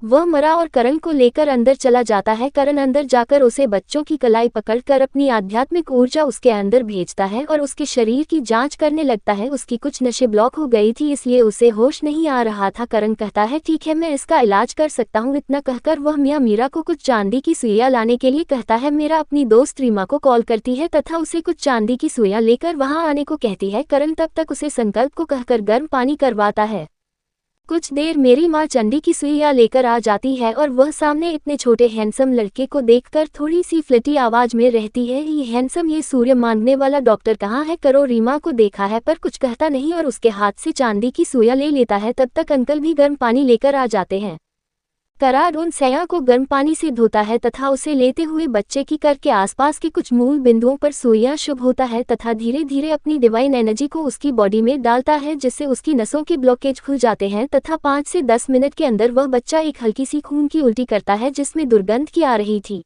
वह मरा और करण को लेकर अंदर चला जाता है। करण अंदर जाकर उसे बच्चों की कलाई पकड़कर अपनी आध्यात्मिक ऊर्जा उसके अंदर भेजता है और उसके शरीर की जांच करने लगता है। उसकी कुछ नशे ब्लॉक हो गई थी, इसलिए उसे होश नहीं आ रहा था। करण कहता है ठीक है मैं इसका इलाज कर सकता हूँ। इतना कहकर वह मियाँ मीरा को कुछ चांदी की सुइयां लाने के लिए कहता है। मीरा अपनी दोस्त रीमा को कॉल करती है तथा उसे कुछ चांदी की सुइयां लेकर वहां आने को कहती है। करण तब तक उसे संकल्प को कहकर गर्म पानी करवाता है। कुछ देर मेरी माँ चंडी की सुइयां लेकर आ जाती है और वह सामने इतने छोटे हैंडसम लड़के को देखकर थोड़ी सी फ्लिटी आवाज में रहती है, ये हैंडसम, ये सूर्य मांगने वाला डॉक्टर कहाँ है? करो रीमा को देखा है पर कुछ कहता नहीं और उसके हाथ से चांदी की सुइयां ले लेता है। तब तक अंकल भी गर्म पानी लेकर आ जाते हैं। करार उन सया को गर्म पानी से धोता है तथा उसे लेते हुए बच्चे की कर के आसपास के कुछ मूल बिंदुओं पर सुइयां शुभ होता है तथा धीरे धीरे अपनी डिवाइन एनर्जी को उसकी बॉडी में डालता है, जिससे उसकी नसों के ब्लॉकेज खुल जाते हैं तथा 5 से 10 मिनट के अंदर वह बच्चा एक हल्की सी खून की उल्टी करता है जिसमें दुर्गंध की आ रही थी।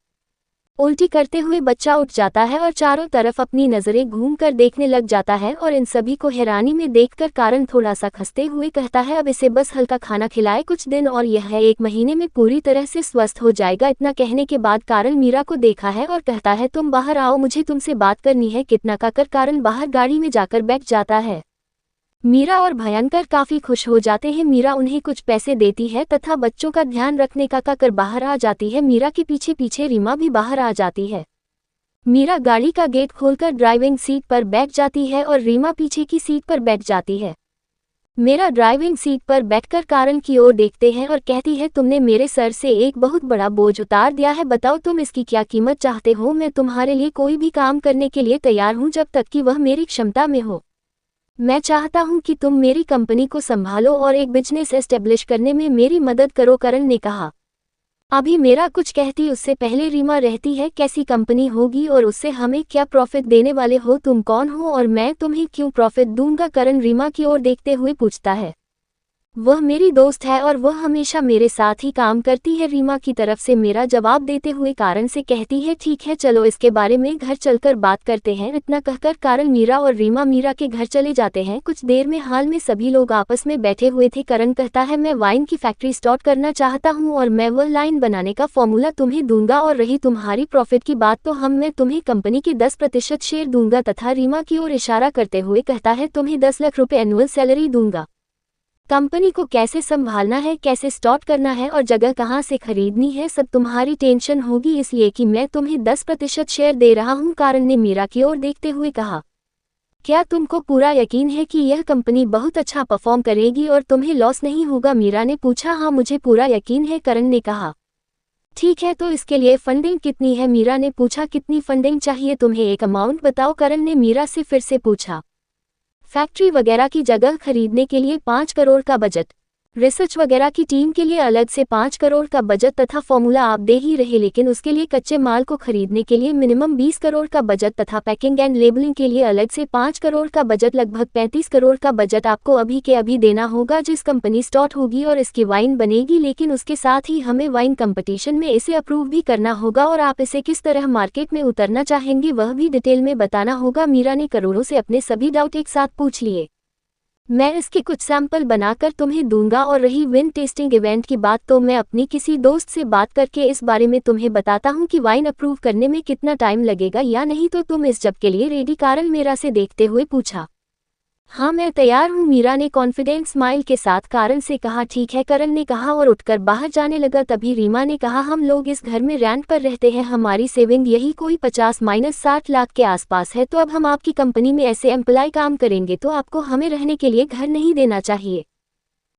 उल्टी करते हुए बच्चा उठ जाता है और चारों तरफ अपनी नजरें घूमकर देखने लग जाता है और इन सभी को हैरानी में देखकर कारण थोड़ा सा खंसते हुए कहता है अब इसे बस हल्का खाना खिलाए कुछ दिन और यह है 1 महीने में पूरी तरह से स्वस्थ हो जाएगा। इतना कहने के बाद कारण मीरा को देखा है और कहता है तुम बाहर आओ, मुझे तुमसे बात करनी है। कितना कहकर कारण बाहर गाड़ी में जाकर बैठ जाता है। मीरा और भयंकर काफी खुश हो जाते हैं। मीरा उन्हें कुछ पैसे देती है तथा बच्चों का ध्यान रखने का कहकर बाहर आ जाती है। मीरा के पीछे पीछे रीमा भी बाहर आ जाती है। मीरा गाड़ी का गेट खोलकर ड्राइविंग सीट पर बैठ जाती है और रीमा पीछे की सीट पर बैठ जाती है। मीरा ड्राइविंग सीट पर बैठकर कारण की ओर देखते हैं और कहती है, तुमने मेरे सर से एक बहुत बड़ा बोझ उतार दिया है। बताओ तुम इसकी क्या कीमत चाहते हो। मैं तुम्हारे लिए कोई भी काम करने के लिए तैयार हूं जब तक कि वह मेरी क्षमता में हो। मैं चाहता हूं कि तुम मेरी कंपनी को संभालो और एक बिजनेस एस्टेब्लिश करने में मेरी मदद करो, करण ने कहा। अभी मेरा कुछ कहती उससे पहले रीमा रहती है, कैसी कंपनी होगी और उससे हमें क्या प्रॉफिट देने वाले हो, तुम कौन हो और मैं तुम्हें क्यों प्रॉफिट दूंगा। करण रीमा की ओर देखते हुए पूछता है। वह मेरी दोस्त है और वह हमेशा मेरे साथ ही काम करती है। रीमा की तरफ से मेरा जवाब देते हुए कारण से कहती है, ठीक है चलो इसके बारे में घर चलकर बात करते हैं। इतना कहकर कारण मीरा और रीमा मीरा के घर चले जाते हैं। कुछ देर में हाल में सभी लोग आपस में बैठे हुए थे। करण कहता है, मैं वाइन की फैक्ट्री स्टार्ट करना चाहता हूँ और मैं वह लाइन बनाने का फॉर्मूला तुम्हें दूंगा और रही तुम्हारी प्रॉफिट की बात तो मैं तुम्हें कंपनी के 10% शेयर दूंगा। तथा रीमा की ओर इशारा करते हुए कहता है, तुम्हें 10 लाख रुपए एनुअल सैलरी दूंगा। कंपनी को कैसे संभालना है, कैसे स्टार्ट करना है और जगह कहाँ से खरीदनी है, सब तुम्हारी टेंशन होगी, इसलिए कि मैं तुम्हें 10% शेयर दे रहा हूँ। कारण ने मीरा की ओर देखते हुए कहा, क्या तुमको पूरा यकीन है कि यह कंपनी बहुत अच्छा परफॉर्म करेगी और तुम्हें लॉस नहीं होगा। मीरा ने पूछा, हाँ मुझे पूरा यकीन है, करण ने कहा। ठीक है तो इसके लिए फंडिंग कितनी है। मीरा ने पूछा, कितनी फंडिंग चाहिए तुम्हें, एक अमाउंट बताओ। करण ने मीरा से फिर से पूछा। फैक्ट्री वगैरह की जगह खरीदने के लिए 5 करोड़ का बजट, रिसर्च वगैरह की टीम के लिए अलग से 5 करोड़ का बजट तथा फॉर्मूला आप दे ही रहे, लेकिन उसके लिए कच्चे माल को खरीदने के लिए मिनिमम 20 करोड़ का बजट तथा पैकिंग एंड लेबलिंग के लिए अलग से 5 करोड़ का बजट, लगभग 35 करोड़ का बजट आपको अभी के अभी देना होगा। जिस कंपनी स्टार्ट होगी और इसकी वाइन बनेगी, लेकिन उसके साथ ही हमें वाइन कंपटीशन में इसे अप्रूव भी करना होगा और आप इसे किस तरह मार्केट में उतरना चाहेंगे वह भी डिटेल में बताना होगा। मीरा ने करोड़ों से अपने सभी डाउट एक साथ पूछ लिए। मैं इसके कुछ सैंपल बनाकर तुम्हें दूंगा और रही विन टेस्टिंग इवेंट की बात तो मैं अपनी किसी दोस्त से बात करके इस बारे में तुम्हें बताता हूं कि वाइन अप्रूव करने में कितना टाइम लगेगा या नहीं, तो तुम इस जब के लिए रेडी, कारण मीरा से देखते हुए पूछा। हाँ मैं तैयार हूँ, मीरा ने कॉन्फिडेंट स्माइल के साथ कारण से कहा। ठीक है, करण ने कहा और उठकर बाहर जाने लगा। तभी रीमा ने कहा, हम लोग इस घर में रेंट पर रहते हैं, हमारी सेविंग यही कोई 50-60 लाख के आसपास है, तो अब हम आपकी कंपनी में ऐसे एम्प्लॉय काम करेंगे तो आपको हमें रहने के लिए घर नहीं देना चाहिए।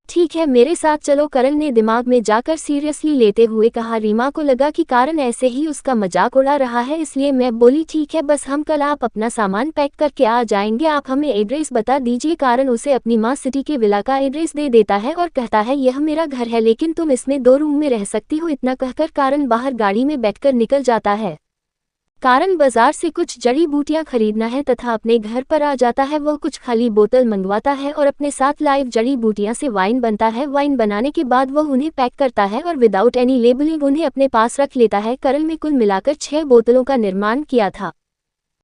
ठीक है मेरे साथ चलो, करण ने दिमाग में जाकर सीरियसली लेते हुए कहा। रीमा को लगा कि कारण ऐसे ही उसका मजाक उड़ा रहा है, इसलिए मैं बोली, ठीक है बस हम कल आप अपना सामान पैक करके आ जाएंगे, आप हमें एड्रेस बता दीजिए। कारण उसे अपनी माँ सिटी के विला का एड्रेस दे देता है और कहता है, यह मेरा घर है लेकिन तुम इसमें 2 रूम में रह सकती हो। इतना कहकर कारण बाहर गाड़ी में बैठकर निकल जाता है। कारण बाजार से कुछ जड़ी बूटियां खरीदना है तथा अपने घर पर आ जाता है। वह कुछ खाली बोतल मंगवाता है और अपने साथ लाइव जड़ी बूटियां से वाइन बनता है। वाइन बनाने के बाद वह उन्हें पैक करता है और विदाउट एनी लेबलिंग उन्हें अपने पास रख लेता है। कारण में कुल मिलाकर 6 बोतलों का निर्माण किया था।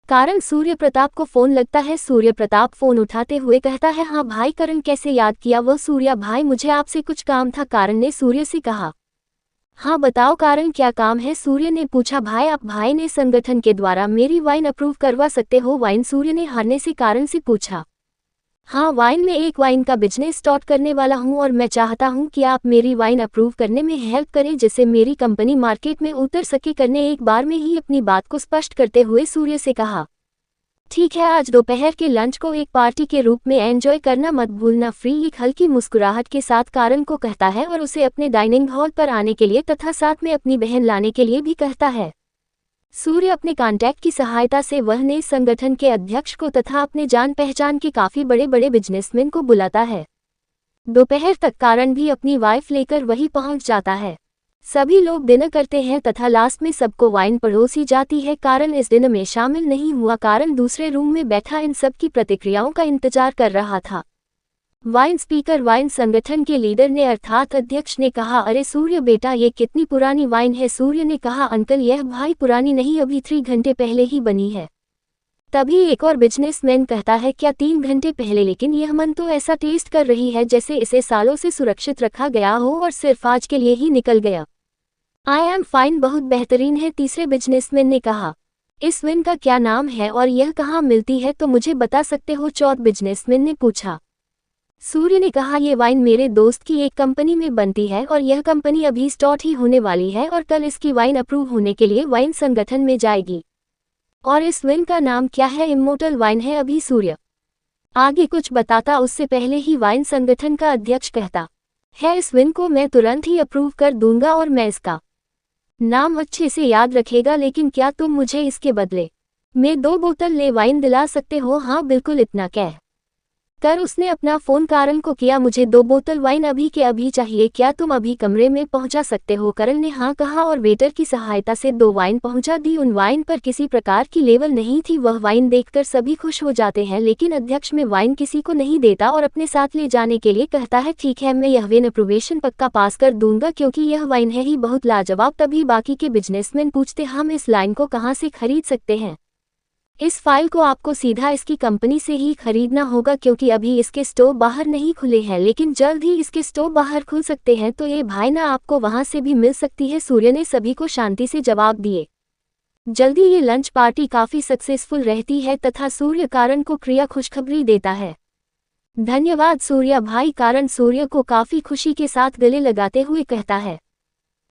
कारण सूर्य प्रताप को फोन लगता है। सूर्य प्रताप फोन उठाते हुए कहता है, हाँ भाई करण, कैसे याद किया। वह, सूर्या भाई मुझे आपसे कुछ काम था, कारण ने सूर्य से कहा। हाँ बताओ कारण, क्या काम है, सूर्य ने पूछा। भाई आप भाई ने संगठन के द्वारा मेरी वाइन अप्रूव करवा सकते हो वाइन, सूर्य ने हारने से कारण से पूछा। हाँ वाइन में एक वाइन का बिजनेस स्टार्ट करने वाला हूँ और मैं चाहता हूँ कि आप मेरी वाइन अप्रूव करने में हेल्प करें जिससे मेरी कंपनी मार्केट में उतर सके। करने एक बार में ही अपनी बात को स्पष्ट करते हुए सूर्य से कहा, ठीक है आज दोपहर के लंच को एक पार्टी के रूप में एंजॉय करना मत भूलना, फ्री। एक हल्की मुस्कुराहट के साथ कारण को कहता है और उसे अपने डाइनिंग हॉल पर आने के लिए तथा साथ में अपनी बहन लाने के लिए भी कहता है। सूर्य अपने कॉन्टैक्ट की सहायता से वह ने संगठन के अध्यक्ष को तथा अपने जान पहचान के काफी बड़े बड़े बिजनेसमैन को बुलाता है। दोपहर तक कारण भी अपनी वाइफ लेकर वहीं पहुंच जाता है। सभी लोग डिनर करते हैं तथा लास्ट में सबको वाइन परोसी जाती है। कारण इस डिनर में शामिल नहीं हुआ। कारण दूसरे रूम में बैठा इन सब की प्रतिक्रियाओं का इंतजार कर रहा था। वाइन स्पीकर, वाइन संगठन के लीडर ने अर्थात अध्यक्ष ने कहा, अरे सूर्य बेटा ये कितनी पुरानी वाइन है। सूर्य ने कहा, अंकल यह भाई पुरानी नहीं, अभी 3 घंटे पहले ही बनी है। तभी एक और बिजनेसमैन कहता है, क्या 3 घंटे पहले, लेकिन यह मन तो ऐसा टेस्ट कर रही है जैसे इसे सालों से सुरक्षित रखा गया हो और सिर्फ आज के लिए ही निकल गया। आई एम फाइन, बहुत बेहतरीन है, तीसरे बिजनेसमैन ने कहा। इस विन का क्या नाम है और यह कहाँ मिलती है, तो मुझे बता सकते हो, चौथे बिजनेसमैन ने पूछा। सूर्य ने कहा, ये वाइन मेरे दोस्त की एक कंपनी में बनती है और यह कंपनी अभी स्टार्ट ही होने वाली है और कल इसकी वाइन अप्रूव होने के लिए वाइन संगठन में जाएगी। और इस वाइन का नाम क्या है? इमोर्टल वाइन है। अभी सूर्य आगे कुछ बताता उससे पहले ही वाइन संगठन का अध्यक्ष कहता है, इस वाइन को मैं तुरंत ही अप्रूव कर दूंगा और मैं इसका नाम अच्छे से याद रखेगा, लेकिन क्या तुम मुझे इसके बदले में 2 बोतल ले वाइन दिला सकते हो? हाँ बिल्कुल, इतना कह कर उसने अपना फोन करण को किया, मुझे 2 बोतल वाइन अभी के अभी चाहिए, क्या तुम अभी कमरे में पहुंचा सकते हो? करण ने हाँ कहा और वेटर की सहायता से 2 वाइन पहुंचा दी। उन वाइन पर किसी प्रकार की लेवल नहीं थी। वह वाइन देखकर सभी खुश हो जाते हैं, लेकिन अध्यक्ष में वाइन किसी को नहीं देता और अपने साथ ले जाने के लिए कहता है, ठीक है मैं यह वाइन अप्रूवेशन पक्का पास कर दूंगा क्योंकि यह वाइन है ही बहुत लाजवाब। तभी बाकी के बिजनेसमैन पूछते, हम इस लाइन को कहाँ से खरीद सकते हैं? इस फाइल को आपको सीधा इसकी कंपनी से ही खरीदना होगा क्योंकि अभी इसके स्टोर बाहर नहीं खुले हैं, लेकिन जल्द ही इसके स्टोर बाहर खुल सकते हैं, तो ये भाई ना आपको वहां से भी मिल सकती है। सूर्य ने सभी को शांति से जवाब दिए। जल्दी ये लंच पार्टी काफी सक्सेसफुल रहती है तथा सूर्य कारण को क्रिया खुशखबरी देता है। धन्यवाद सूर्य भाई। कारण सूर्य को काफी खुशी के साथ गले लगाते हुए कहता है,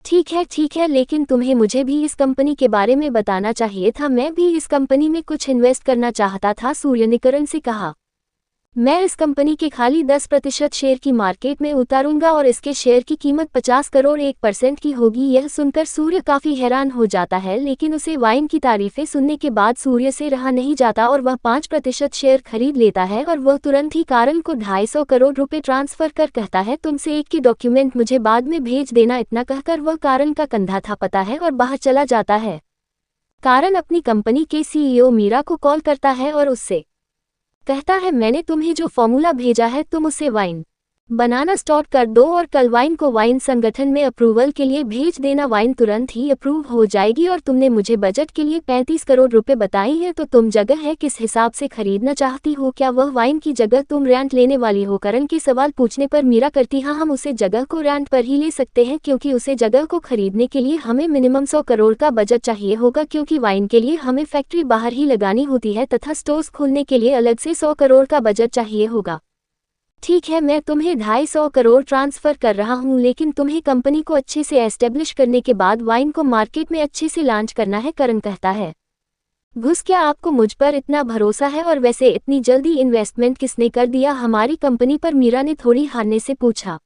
ठीक है, लेकिन तुम्हें मुझे भी इस कंपनी के बारे में बताना चाहिए था, मैं भी इस कंपनी में कुछ इन्वेस्ट करना चाहता था। सूर्य ने करण से कहा, मैं इस कंपनी के खाली 10% शेयर की मार्केट में उतारूंगा और इसके शेयर की कीमत 50 करोड़ 1% की होगी। यह सुनकर सूर्य काफी हैरान हो जाता है, लेकिन उसे वाइन की तारीफें सुनने के बाद सूर्य से रहा नहीं जाता और वह 5% शेयर खरीद लेता है और वह तुरंत ही कारण को 250 करोड़ रुपए ट्रांसफर कर कहता है, तुमसे एक की डॉक्यूमेंट मुझे बाद में भेज देना। इतना कहकर वह कारण का कंधा थापता है और बाहर चला जाता है। कारण अपनी कंपनी के CEO मीरा को कॉल करता है और उससे कहता है, मैंने तुम्हें जो फॉर्मूला भेजा है तुम उसे वाइन बनाना स्टार्ट कर दो और कल वाइन को वाइन संगठन में अप्रूवल के लिए भेज देना। वाइन तुरंत ही अप्रूव हो जाएगी और तुमने मुझे बजट के लिए 35 करोड़ रुपए बताए हैं, तो तुम जगह है किस हिसाब से खरीदना चाहती हो? क्या वह वाइन की जगह तुम रेंट लेने वाली हो? करण के सवाल पूछने पर मीरा करती, हाँ हम उसे जगह को रेंट पर ही ले सकते हैं क्योंकि उसे जगह को खरीदने के लिए हमें मिनिमम 100 करोड़ का बजट चाहिए होगा, क्योंकि वाइन के लिए हमें फैक्ट्री बाहर ही लगानी होती है तथा स्टोर्स खोलने के लिए अलग से 100 करोड़ का बजट चाहिए होगा। ठीक है, मैं तुम्हें 250 करोड़ ट्रांसफर कर रहा हूं, लेकिन तुम्हें कंपनी को अच्छे से एस्टेब्लिश करने के बाद वाइन को मार्केट में अच्छे से लॉन्च करना है। करण कहता है, घुस क्या आपको मुझ पर इतना भरोसा है? और वैसे इतनी जल्दी इन्वेस्टमेंट किसने कर दिया हमारी कंपनी पर? मीरा ने थोड़ी हारने से पूछा।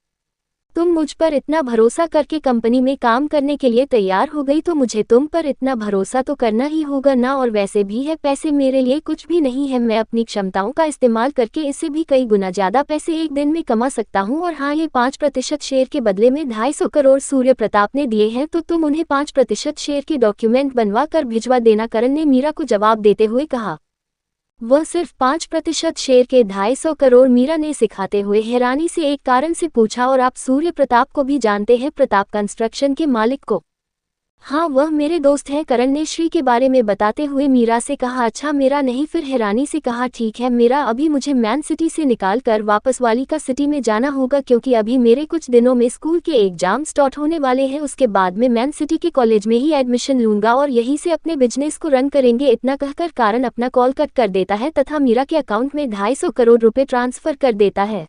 तुम मुझ पर इतना भरोसा करके कंपनी में काम करने के लिए तैयार हो गई तो मुझे तुम पर इतना भरोसा तो करना ही होगा ना। और वैसे भी है, पैसे मेरे लिए कुछ भी नहीं है, मैं अपनी क्षमताओं का इस्तेमाल करके इससे भी कई गुना ज्यादा पैसे एक दिन में कमा सकता हूं। और हाँ, ये 5% शेयर के बदले में 250 करोड़ सूर्य प्रताप ने दिए हैं, तो तुम उन्हें 5% शेयर की डॉक्यूमेंट बनवा कर भिजवा देना। करण ने मीरा को जवाब देते हुए कहा, वह सिर्फ 5% शेयर के 250 करोड़? मीरा ने सिखाते हुए हैरानी से एक कारण से पूछा, और आप सूर्य प्रताप को भी जानते हैं? प्रताप कंस्ट्रक्शन के मालिक को? हाँ, वह मेरे दोस्त हैं। करण ने श्री के बारे में बताते हुए मीरा से कहा, अच्छा मेरा नहीं? फिर हैरानी से कहा, ठीक है मेरा, अभी मुझे मैन सिटी से निकाल कर वापस वालिका सिटी में जाना होगा क्योंकि अभी मेरे कुछ दिनों में स्कूल के एग्जाम स्टार्ट होने वाले हैं। उसके बाद में मैन सिटी के कॉलेज में ही एडमिशन लूंगा और यहीं से अपने बिजनेस को रन करेंगे। इतना कहकर कारण अपना कॉल कट कर देता है तथा मीरा के अकाउंट में 250 करोड़ रुपए ट्रांसफर कर देता है।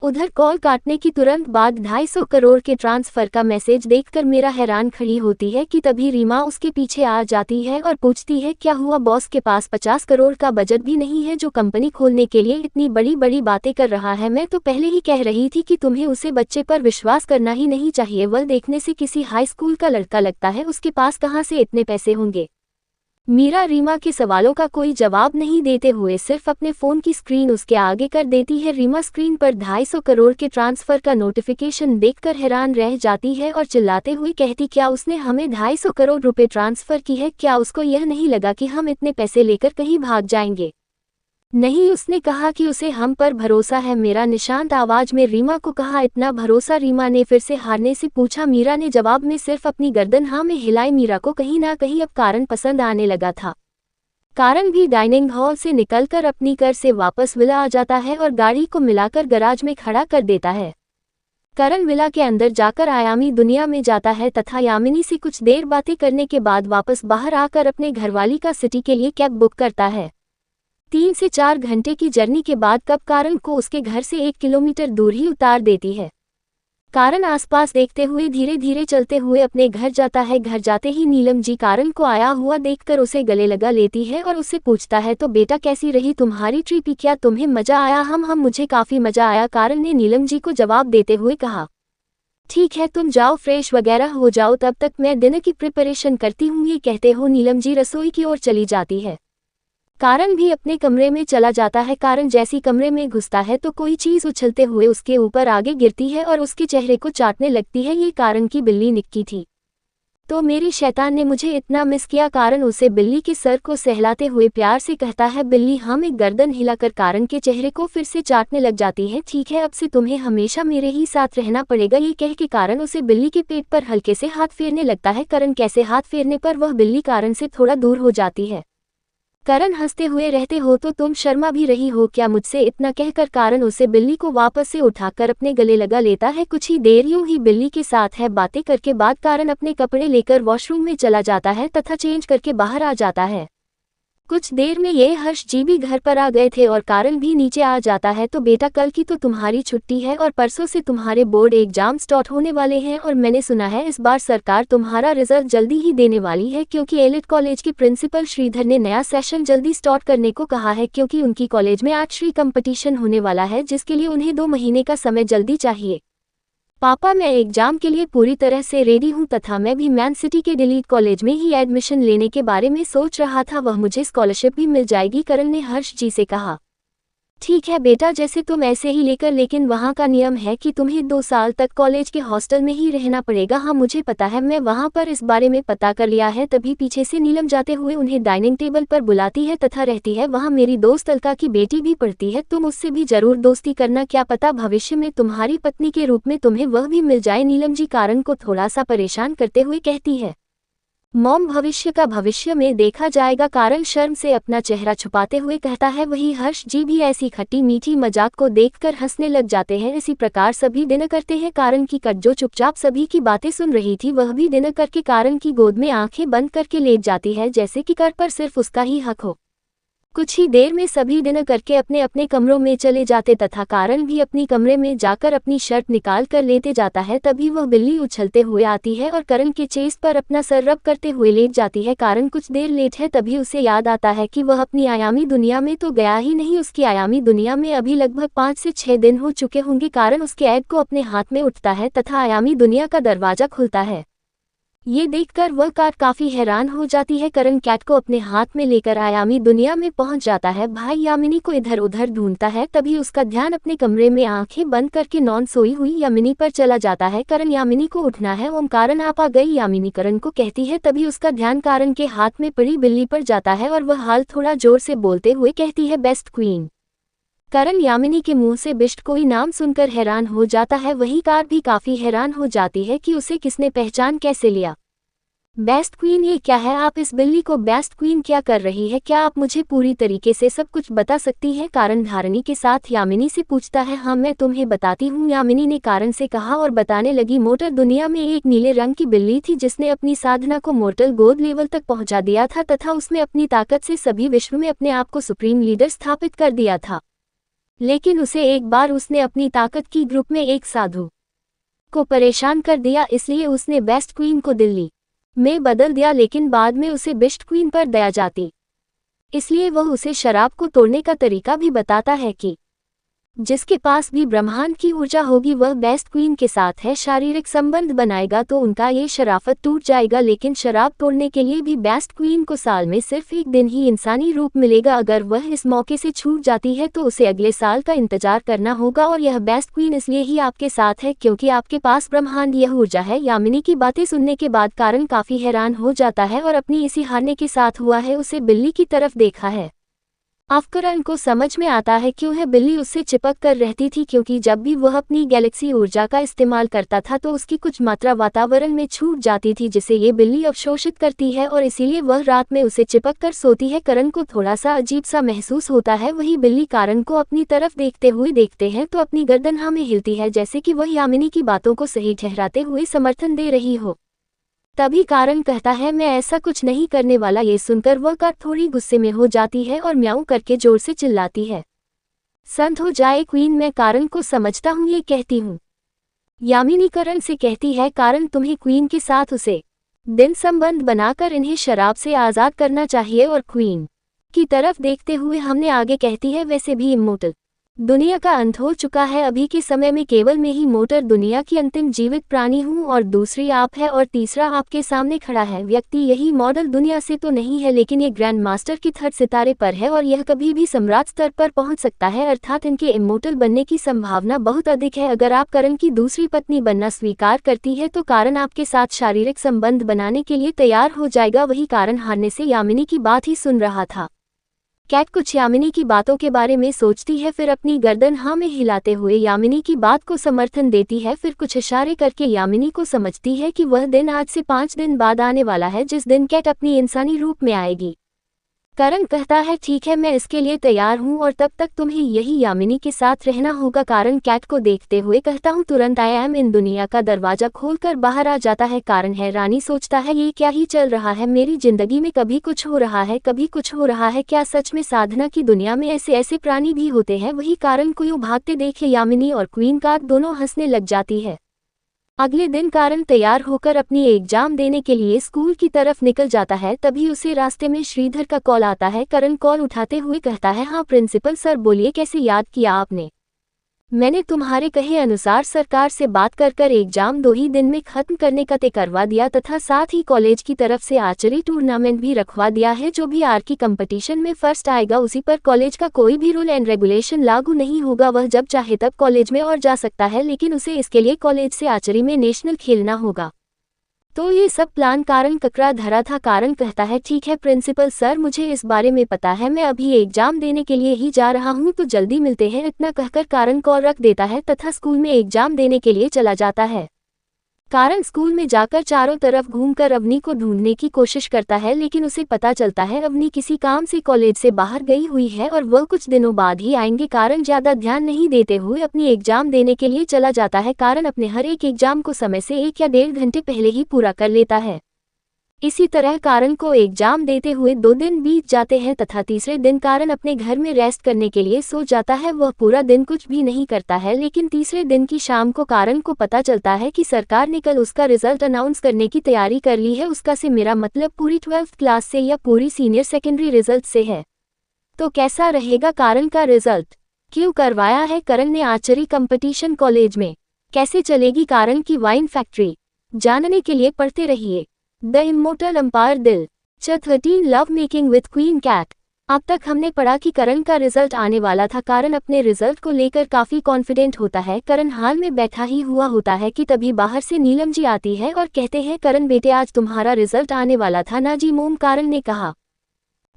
उधर कॉल काटने की तुरंत बाद 250 करोड़ के ट्रांसफर का मैसेज देखकर मीरा हैरान खड़ी होती है कि तभी रीमा उसके पीछे आ जाती है और पूछती है, क्या हुआ? बॉस के पास 50 करोड़ का बजट भी नहीं है जो कंपनी खोलने के लिए इतनी बड़ी बड़ी बातें कर रहा है? मैं तो पहले ही कह रही थी कि तुम्हें उसे बच्चे पर विश्वास करना ही नहीं चाहिए। वह देखने से किसी हाई स्कूल का लड़का लगता है, उसके पास कहाँ से इतने पैसे होंगे? मीरा रीमा के सवालों का कोई जवाब नहीं देते हुए सिर्फ अपने फोन की स्क्रीन उसके आगे कर देती है। रीमा स्क्रीन पर 250 करोड़ के ट्रांसफर का नोटिफिकेशन देखकर हैरान रह जाती है और चिल्लाते हुए कहती, क्या उसने हमें 250 करोड़ रुपए ट्रांसफर की है? क्या उसको यह नहीं लगा कि हम इतने पैसे लेकर कहीं भाग जाएंगे? नहीं, उसने कहा कि उसे हम पर भरोसा है। मेरा निशांत आवाज में रीमा को कहा, इतना भरोसा? रीमा ने फिर से हारने से पूछा। मीरा ने जवाब में सिर्फ अपनी गर्दन हाँ में हिलाई। मीरा को कहीं ना कहीं अब कारण पसंद आने लगा था। कारण भी डाइनिंग हॉल से निकलकर अपनी कार से वापस विला आ जाता है और गाड़ी को मिलाकर गराज में खड़ा कर देता है। करण विला के अंदर जाकर आयामी दुनिया में जाता है तथा यामिनी से कुछ देर बातें करने के बाद वापस बाहर आकर अपने घरवाली का सिटी के लिए कैब बुक करता है। 3 से 4 घंटे की जर्नी के बाद कब कारण को उसके घर से 1 किलोमीटर दूर ही उतार देती है। कारण आसपास देखते हुए धीरे धीरे चलते हुए अपने घर जाता है। घर जाते ही नीलम जी कारण को आया हुआ देखकर उसे गले लगा लेती है और उससे पूछता है, तो बेटा कैसी रही तुम्हारी ट्रिप, क्या तुम्हें मजा आया? हम मुझे काफी मजा आया, कारण ने नीलम जी को जवाब देते हुए कहा। ठीक है, तुम जाओ फ्रेश वगैरह हो जाओ, तब तक मैं डिनर की प्रिपरेशन करती हूँ। ये कहते हो नीलम जी रसोई की ओर चली जाती है। कारण भी अपने कमरे में चला जाता है। कारण जैसी कमरे में घुसता है तो कोई चीज उछलते हुए उसके ऊपर आगे गिरती है और उसके चेहरे को चाटने लगती है। ये कारण की बिल्ली निक्की थी। तो मेरी शैतान ने मुझे इतना मिस किया। कारण उसे बिल्ली के सर को सहलाते हुए प्यार से कहता है। बिल्ली हम एक गर्दन हिलाकर कारण के चेहरे को फिर से चाटने लग जाती है। ठीक है, अब से तुम्हें हमेशा मेरे ही साथ रहना पड़ेगा। ये कह के कारण उसे बिल्ली के पेट पर हल्के से हाथ फेरने लगता है। कारण कैसे हाथ फेरने पर वह बिल्ली कारण से थोड़ा दूर हो जाती है। करण हंसते हुए रहते हो तो तुम शर्मा भी रही हो क्या मुझसे? इतना कहकर कारण उसे बिल्ली को वापस से उठाकर अपने गले लगा लेता है। कुछ ही देर यूं ही बिल्ली के साथ है बातें करके बाद कारण अपने कपड़े लेकर वॉशरूम में चला जाता है तथा चेंज करके बाहर आ जाता है। कुछ देर में ये हर्ष जी भी घर पर आ गए थे और कारण भी नीचे आ जाता है। तो बेटा कल की तो तुम्हारी छुट्टी है और परसों से तुम्हारे बोर्ड एग्जाम स्टार्ट होने वाले हैं और मैंने सुना है इस बार सरकार तुम्हारा रिजल्ट जल्दी ही देने वाली है, क्योंकि एलिट कॉलेज के प्रिंसिपल श्रीधर ने नया सेशन जल्दी स्टार्ट करने को कहा है, क्योंकि उनकी कॉलेज में आज श्री कंपटीशन होने वाला है जिसके लिए उन्हें 2 महीने का समय जल्दी चाहिए। पापा मैं एग्जाम के लिए पूरी तरह से रेडी हूँ तथा मैं भी मैन सिटी के डिलीट कॉलेज में ही एडमिशन लेने के बारे में सोच रहा था, वह मुझे स्कॉलरशिप भी मिल जाएगी, करण ने हर्ष जी से कहा। ठीक है बेटा, जैसे तुम ऐसे ही लेकर, लेकिन वहाँ का नियम है कि तुम्हें 2 साल तक कॉलेज के हॉस्टल में ही रहना पड़ेगा। हाँ मुझे पता है, मैं वहाँ पर इस बारे में पता कर लिया है। तभी पीछे से नीलम जाते हुए उन्हें डाइनिंग टेबल पर बुलाती है तथा रहती है, वहाँ मेरी दोस्त अलका की बेटी भी पढ़ती है, तुम उससे भी जरूर दोस्ती करना, क्या पता भविष्य में तुम्हारी पत्नी के रूप में तुम्हें वह भी मिल जाए। नीलम जी कारण को थोड़ा सा परेशान करते हुए कहती है। मॉम भविष्य का भविष्य में देखा जाएगा, कारण शर्म से अपना चेहरा छुपाते हुए कहता है। वही हर्ष जी भी ऐसी खट्टी मीठी मजाक को देखकर हंसने लग जाते हैं। इसी प्रकार सभी डिनर करते हैं। कारण की कट जो चुपचाप सभी की बातें सुन रही थी वह भी डिनर करके कारण की गोद में आंखें बंद करके लेट जाती है, जैसे कि कर पर सिर्फ उसका ही हक हो। कुछ ही देर में सभी डिनर करके अपने अपने कमरों में चले जाते तथा कारण भी अपनी कमरे में जाकर अपनी शर्ट निकाल कर लेते जाता है। तभी वह बिल्ली उछलते हुए आती है और कारण के चेस्ट पर अपना सर रब करते हुए लेट जाती है। कारण कुछ देर लेट है तभी उसे याद आता है कि वह अपनी आयामी दुनिया में तो गया ही नहीं, उसकी आयामी दुनिया में अभी लगभग 5 से 6 दिन हो चुके होंगे। कारण उसके ऐड को अपने हाथ में उठता है तथा आयामी दुनिया का दरवाजा खुलता है। ये देखकर वह कार काफी हैरान हो जाती है। करण कैट को अपने हाथ में लेकर आयामी दुनिया में पहुंच जाता है। भाई यामिनी को इधर उधर ढूंढता है, तभी उसका ध्यान अपने कमरे में आंखें बंद करके नॉन सोई हुई यामिनी पर चला जाता है। करण यामिनी को उठना है। ओम कारण आप आ गई, यामिनी करण को कहती है। तभी उसका ध्यान कारण के हाथ में पड़ी बिल्ली पर जाता है और वह हाल थोड़ा जोर से बोलते हुए कहती है, बेस्ट क्वीन। करण यामिनी के मुंह से बिस्ट कोई नाम सुनकर हैरान हो जाता है। वही कार भी काफी हैरान हो जाती है कि उसे किसने पहचान कैसे लिया। बेस्ट क्वीन ये क्या है? आप इस बिल्ली को बेस्ट क्वीन क्या कर रही है? क्या आप मुझे पूरी तरीके से सब कुछ बता सकती हैं? कारण धारणी के साथ यामिनी से पूछता है। हाँ मैं तुम्हें बताती हूँ, यामिनी ने कारण से कहा और बताने लगी। मोटर दुनिया में एक नीले रंग की बिल्ली थी जिसने अपनी साधना को मोर्टल गोद लेवल तक पहुंचा दिया था तथा उसने अपनी ताकत से सभी विश्व में अपने आप को सुप्रीम लीडर स्थापित कर दिया था। लेकिन उसे एक बार उसने अपनी ताकत की ग्रुप में एक साधु को परेशान कर दिया, इसलिए उसने बेस्ट क्वीन को दिल्ली में बदल दिया। लेकिन बाद में उसे बेस्ट क्वीन पर दया जाती, इसलिए वह उसे शराब को तोड़ने का तरीका भी बताता है कि जिसके पास भी ब्रह्मांड की ऊर्जा होगी वह बेस्ट क्वीन के साथ है शारीरिक संबंध बनाएगा तो उनका ये शराफत टूट जाएगा। लेकिन शराब तोड़ने के लिए भी बेस्ट क्वीन को साल में सिर्फ 1 दिन ही इंसानी रूप मिलेगा। अगर वह इस मौके से छूट जाती है तो उसे अगले साल का इंतजार करना होगा। और यह बेस्ट क्वीन इसलिए ही आपके साथ है क्योंकि आपके पास ब्रह्मांड यह ऊर्जा है। यामिनी की बातें सुनने के बाद कारण काफी हैरान हो जाता है और अपनी इसी हारने के साथ हुआ है उसे बिल्ली की तरफ देखा है। अब करण को समझ में आता है क्यों है बिल्ली उससे चिपक कर रहती थी, क्योंकि जब भी वह अपनी गैलेक्सी ऊर्जा का इस्तेमाल करता था तो उसकी कुछ मात्रा वातावरण में छूट जाती थी जिसे ये बिल्ली अवशोषित करती है और इसीलिए वह रात में उसे चिपक कर सोती है। करण को थोड़ा सा अजीब सा महसूस होता है। वही बिल्ली कारण को अपनी तरफ देखते हुए देखते हैं तो अपनी गर्दन हाँ में हिलती है, जैसे कि वह यामिनी की बातों को सही ठहराते हुए समर्थन दे रही हो। तभी कारण कहता है मैं ऐसा कुछ नहीं करने वाला। ये सुनकर वह कार थोड़ी गुस्से में हो जाती है और म्याऊं करके जोर से चिल्लाती है। संत हो जाए क्वीन, मैं कारण को समझता हूँ, ये कहती हूँ। यामिनी करण से कहती है कारण तुम्हें क्वीन के साथ उसे दिन संबंध बनाकर इन्हें शराब से आज़ाद करना चाहिए। और क्वीन की तरफ देखते हुए हमने आगे कहती है वैसे भी इमोर्टल दुनिया का अंत हो चुका है। अभी के समय में केवल मैं ही मोटर दुनिया की अंतिम जीवित प्राणी हूँ और दूसरी आप है और तीसरा आपके सामने खड़ा है व्यक्ति। यही मॉडल दुनिया से तो नहीं है लेकिन ये ग्रैंड मास्टर की थर्ड सितारे पर है और यह कभी भी सम्राट स्तर पर पहुंच सकता है, अर्थात इनके इमोर्टल बनने की संभावना बहुत अधिक है। अगर आप करण की दूसरी पत्नी बनना स्वीकार करती है तो कारण आपके साथ शारीरिक संबंध बनाने के लिए तैयार हो जाएगा। वही कारण हारने से यामिनी की बात ही सुन रहा था। कैट कुछ यामिनी की बातों के बारे में सोचती है, फिर अपनी गर्दन हाँ में हिलाते हुए यामिनी की बात को समर्थन देती है। फिर कुछ इशारे करके यामिनी को समझती है कि वह दिन आज से 5 दिन बाद आने वाला है जिस दिन कैट अपनी इंसानी रूप में आएगी। करण कहता है ठीक है, मैं इसके लिए तैयार हूँ और तब तक तुम्हें यही यामिनी के साथ रहना होगा। कारण कैट को देखते हुए कहता हूँ तुरंत आई एम इन दुनिया का दरवाजा खोलकर बाहर आ जाता है। कारण हैरानी सोचता है ये क्या ही चल रहा है, मेरी जिंदगी में कभी कुछ हो रहा है कभी कुछ हो रहा है, क्या सच में साधना की दुनिया में ऐसे ऐसे प्राणी भी होते हैं। वही कारण को यूं भागते देखे यामिनी और क्वीन काक दोनों हंसने लग जाती है। अगले दिन कारण तैयार होकर अपनी एग्जाम देने के लिए स्कूल की तरफ निकल जाता है। तभी उसे रास्ते में श्रीधर का कॉल आता है। करण कॉल उठाते हुए कहता है हाँ प्रिंसिपल सर बोलिए, कैसे याद किया आपने? मैंने तुम्हारे कहे अनुसार सरकार से बात कर एग्जाम 2 ही दिन में खत्म करने का तय करवा दिया तथा साथ ही कॉलेज की तरफ से आर्चरी टूर्नामेंट भी रखवा दिया है। जो भी आर्की कंपटीशन में फर्स्ट आएगा उसी पर कॉलेज का कोई भी रूल एंड रेगुलेशन लागू नहीं होगा। वह जब चाहे तब कॉलेज में और जा सकता है, लेकिन उसे इसके लिए कॉलेज से आर्चरी में नेशनल खेलना होगा। तो ये सब प्लान कारण ककरा धरा था। कारण कहता है ठीक है प्रिंसिपल सर, मुझे इस बारे में पता है, मैं अभी एग्जाम देने के लिए ही जा रहा हूँ तो जल्दी मिलते हैं। इतना कहकर कारण कॉल रख देता है तथा स्कूल में एग्जाम देने के लिए चला जाता है। कारण स्कूल में जाकर चारों तरफ घूमकर अवनी को ढूंढने की कोशिश करता है, लेकिन उसे पता चलता है अवनी किसी काम से कॉलेज से बाहर गई हुई है और वह कुछ दिनों बाद ही आएंगे। कारण ज्यादा ध्यान नहीं देते हुए अपनी एग्जाम देने के लिए चला जाता है। कारण अपने हर एक एग्जाम को समय से 1 या 1.5 घंटे पहले ही पूरा कर लेता है। इसी तरह कारण को एग्जाम देते हुए 2 दिन बीत जाते हैं तथा तीसरे दिन कारण अपने घर में रेस्ट करने के लिए सो जाता है। वह पूरा दिन कुछ भी नहीं करता है, लेकिन तीसरे दिन की शाम को कारण को पता चलता है कि सरकार ने कल उसका रिजल्ट अनाउंस करने की तैयारी कर ली है। उसका से मेरा मतलब पूरी 12th क्लास से या पूरी सीनियर सेकेंडरी रिजल्ट से है। तो कैसा रहेगा कारण का रिजल्ट? क्यों करवाया है करण ने आर्चरी कंपटीशन कॉलेज में? कैसे चलेगी कारण की वाइन फैक्ट्री? जानने के लिए पढ़ते रहिए द इमोर्टल एम्पायर दिल 13 love making with queen Cat. अब तक हमने पढ़ा कि करण का रिजल्ट आने वाला था। कारण अपने रिजल्ट को लेकर काफी कॉन्फिडेंट होता है। करण हाल में बैठा ही हुआ होता है कि तभी बाहर से नीलम जी आती है और कहते हैं करण बेटे आज तुम्हारा रिजल्ट आने वाला था ना जी मोम? कारण ने कहा।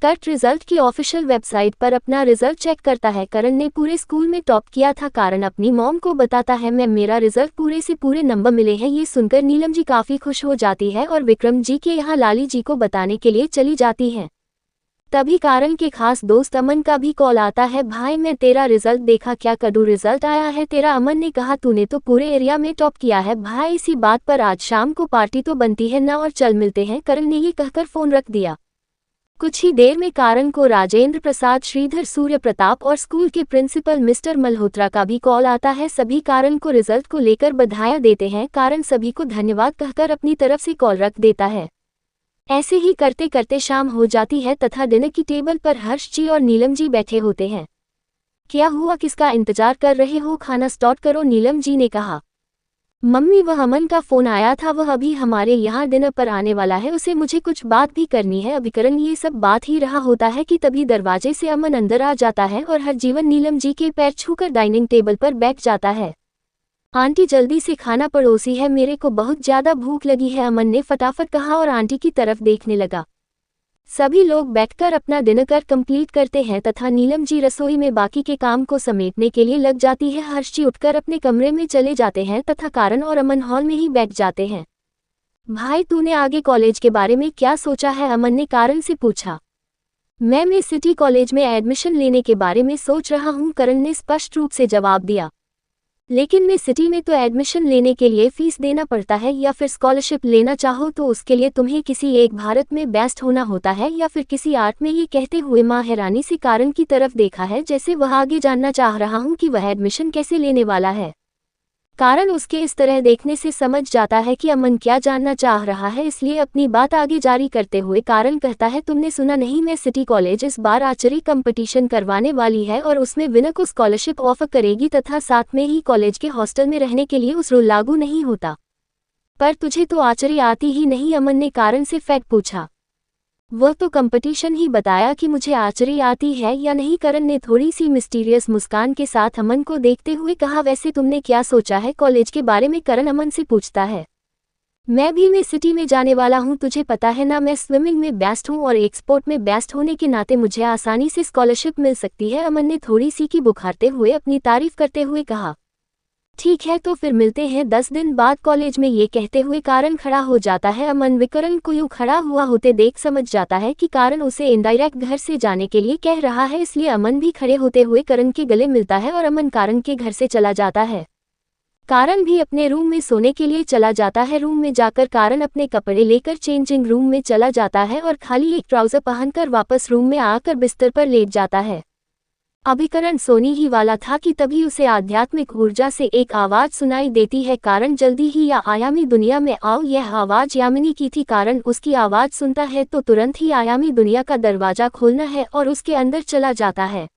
कट रिजल्ट की ऑफिशियल वेबसाइट पर अपना रिजल्ट चेक करता है। करण ने पूरे स्कूल में टॉप किया था। कारण अपनी मॉम को बताता है मैं मेरा रिजल्ट पूरे से पूरे नंबर मिले हैं। ये सुनकर नीलम जी काफी खुश हो जाती है और विक्रम जी के यहाँ लाली जी को बताने के लिए चली जाती है। तभी कारण के खास दोस्त अमन का भी कॉल आता है। भाई मैं तेरा रिजल्ट देखा, क्या कड़ू रिजल्ट आया है तेरा? अमन ने कहा तूने तो पूरे एरिया में टॉप किया है भाई, इसी बात पर आज शाम को पार्टी तो बनती है ना, और चल मिलते हैं। करण ने ये कहकर फोन रख दिया। कुछ ही देर में कारण को राजेंद्र प्रसाद, श्रीधर, सूर्य प्रताप और स्कूल के प्रिंसिपल मिस्टर मल्होत्रा का भी कॉल आता है। सभी कारण को रिजल्ट को लेकर बधाइयां देते हैं। कारण सभी को धन्यवाद कहकर अपनी तरफ से कॉल रख देता है। ऐसे ही करते करते शाम हो जाती है तथा डिनर की टेबल पर हर्ष जी और नीलम जी बैठे होते हैं। क्या हुआ, किसका इंतजार कर रहे हो? खाना स्टार्ट करो, नीलम जी ने कहा। मम्मी वह अमन का फोन आया था, वह अभी हमारे यहाँ डिनर पर आने वाला है, उसे मुझे कुछ बात भी करनी है। अभी करण ये सब बात ही रहा होता है कि तभी दरवाजे से अमन अंदर आ जाता है और हरजीवन नीलम जी के पैर छूकर डाइनिंग टेबल पर बैठ जाता है। आंटी जल्दी से खाना परोसी है, मेरे को बहुत ज्यादा भूख लगी है, अमन ने फटाफट कहा और आंटी की तरफ देखने लगा। सभी लोग बैठकर अपना डिनर कंप्लीट करते हैं तथा नीलम जी रसोई में बाकी के काम को समेटने के लिए लग जाती है। हर्ष जी उठकर अपने कमरे में चले जाते हैं तथा कारण और अमन हॉल में ही बैठ जाते हैं। भाई तूने आगे कॉलेज के बारे में क्या सोचा है? अमन ने कारण से पूछा। मैं सिटी कॉलेज में एडमिशन लेने के बारे में सोच रहा हूँ, करण ने स्पष्ट रूप से जवाब दिया। लेकिन मैं सिटी में तो एडमिशन लेने के लिए फीस देना पड़ता है, या फिर स्कॉलरशिप लेना चाहो तो उसके लिए तुम्हें किसी एक भारत में बेस्ट होना होता है, या फिर किसी आर्ट में। ये कहते हुए माँ हैरानी से कारण की तरफ देखा है, जैसे वह आगे जानना चाह रहा हूँ कि वह एडमिशन कैसे लेने वाला है। कारण उसके इस तरह देखने से समझ जाता है कि अमन क्या जानना चाह रहा है, इसलिए अपनी बात आगे जारी करते हुए कारण कहता है, तुमने सुना नहीं, मैं सिटी कॉलेज इस बार आर्चरी कंपटीशन करवाने वाली है और उसमें विनर को स्कॉलरशिप ऑफर करेगी तथा साथ में ही कॉलेज के हॉस्टल में रहने के लिए उस रूल लागू नहीं होता। पर तुझे तो आर्चरी आती ही नहीं, अमन ने कारण से फैक्ट पूछा। वह तो कंपटीशन ही बताया कि मुझे आर्चरी आती है या नहीं, करण ने थोड़ी सी मिस्टीरियस मुस्कान के साथ अमन को देखते हुए कहा। वैसे तुमने क्या सोचा है कॉलेज के बारे में, करण अमन से पूछता है। मैं सिटी में जाने वाला हूँ, तुझे पता है ना, मैं स्विमिंग में बेस्ट हूँ और एक स्पोर्ट में बेस्ट होने के नाते मुझे आसानी से स्कॉलरशिप मिल सकती है, अमन ने थोड़ी सी की बुखारते हुए अपनी तारीफ करते हुए कहा। ठीक है, तो फिर मिलते हैं 10 दिन बाद कॉलेज में। ये कहते हुए कारण खड़ा हो जाता है। अमन विकरण को यूं खड़ा हुआ होते देख समझ जाता है कि कारण उसे इनडायरेक्ट घर से जाने के लिए कह रहा है, इसलिए अमन भी खड़े होते हुए करण के गले मिलता है और अमन कारण के घर से चला जाता है। कारण भी अपने रूम में सोने के लिए चला जाता है। रूम में जाकर कारण अपने कपड़े लेकर चेंजिंग रूम में चला जाता है और खाली एक ट्राउजर पहनकर वापस रूम में आकर बिस्तर पर लेट जाता है। अभी करण सोने ही वाला था कि तभी उसे आध्यात्मिक ऊर्जा से एक आवाज सुनाई देती है। कारण जल्दी ही या आयामी दुनिया में आओ। यह आवाज यामिनी की थी। कारण उसकी आवाज सुनता है तो तुरंत ही आयामी दुनिया का दरवाजा खोलना है और उसके अंदर चला जाता है।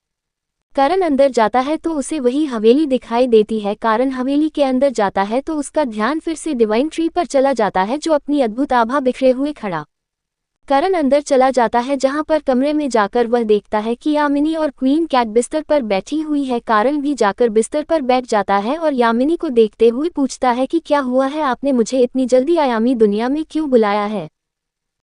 कारण अंदर जाता है तो उसे वही हवेली दिखाई देती है। कारण हवेली के अंदर जाता है तो उसका ध्यान फिर से डिवाइन ट्री पर चला जाता है, जो अपनी अद्भुत आभा बिखरे हुए खड़ा। कारण अंदर चला जाता है, जहां पर कमरे में जाकर वह देखता है कि यामिनी और क्वीन कैट बिस्तर पर बैठी हुई है। कारण भी जाकर बिस्तर पर बैठ जाता है और यामिनी को देखते हुए पूछता है कि क्या हुआ है, आपने मुझे इतनी जल्दी आयामी दुनिया में क्यों बुलाया है।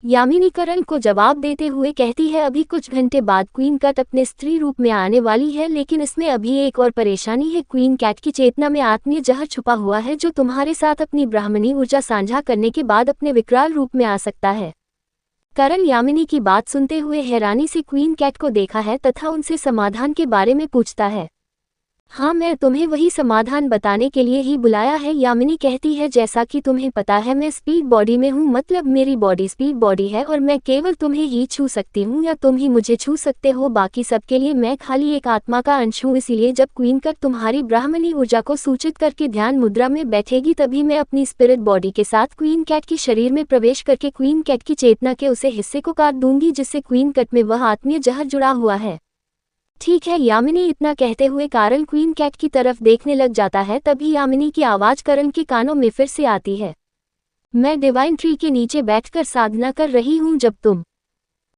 यामिनी करण को जवाब देते हुए कहती है, अभी कुछ घंटे बाद क्वीन कैट अपने स्त्री रूप में आने वाली है, लेकिन इसमें अभी एक और परेशानी है। क्वीन कैट की चेतना में आत्मीय जहर छुपा हुआ है, जो तुम्हारे साथ अपनी ब्राह्मणी ऊर्जा साझा करने के बाद अपने विकराल रूप में आ सकता है। करण यामिनी की बात सुनते हुए हैरानी से क्वीन कैट को देखा है तथा उनसे समाधान के बारे में पूछता है। हाँ, मैं तुम्हें वही समाधान बताने के लिए ही बुलाया है, यामिनी कहती है। जैसा कि तुम्हें पता है, मैं स्पीड बॉडी में हूँ, मतलब मेरी बॉडी स्पीड बॉडी है और मैं केवल तुम्हें ही छू सकती हूँ या तुम ही मुझे छू सकते हो। बाकी सबके लिए मैं खाली एक आत्मा का अंश हूँ। इसीलिए जब क्वीन कैट तुम्हारी ब्राह्मणी ऊर्जा को सूचित करके ध्यान मुद्रा में बैठेगी, तभी मैं अपनी स्पिरिट बॉडी के साथ क्वीन कैट के शरीर में प्रवेश करके क्वीन कैट की चेतना के उसे हिस्से को काट दूंगी, जिससे क्वीन कैट में वह आत्मीय जहर जुड़ा हुआ है। ठीक है, यामिनी इतना कहते हुए कारण क्वीन कैट की तरफ देखने लग जाता है। तभी यामिनी की आवाज करण के कानों में फिर से आती है। मैं डिवाइन ट्री के नीचे बैठकर साधना कर रही हूँ। जब तुम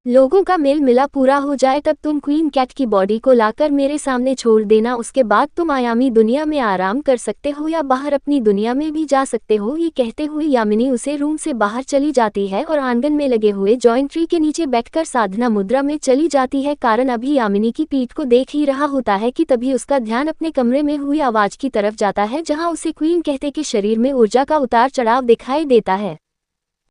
लोगों का मेल मिला पूरा हो जाए, तब तुम क्वीन कैट की बॉडी को लाकर मेरे सामने छोड़ देना। उसके बाद तुम आयामी दुनिया में आराम कर सकते हो या बाहर अपनी दुनिया में भी जा सकते हो। ये कहते हुए यामिनी उसे रूम से बाहर चली जाती है और आंगन में लगे हुए जॉइंट ट्री के नीचे बैठकर साधना मुद्रा में चली जाती है। कारण अभी यामिनी की पीठ को देख ही रहा होता है कि तभी उसका ध्यान अपने कमरे में हुई आवाज की तरफ जाता है, जहाँ उसे क्वीन कहते के शरीर में ऊर्जा का उतार चढ़ाव दिखाई देता है।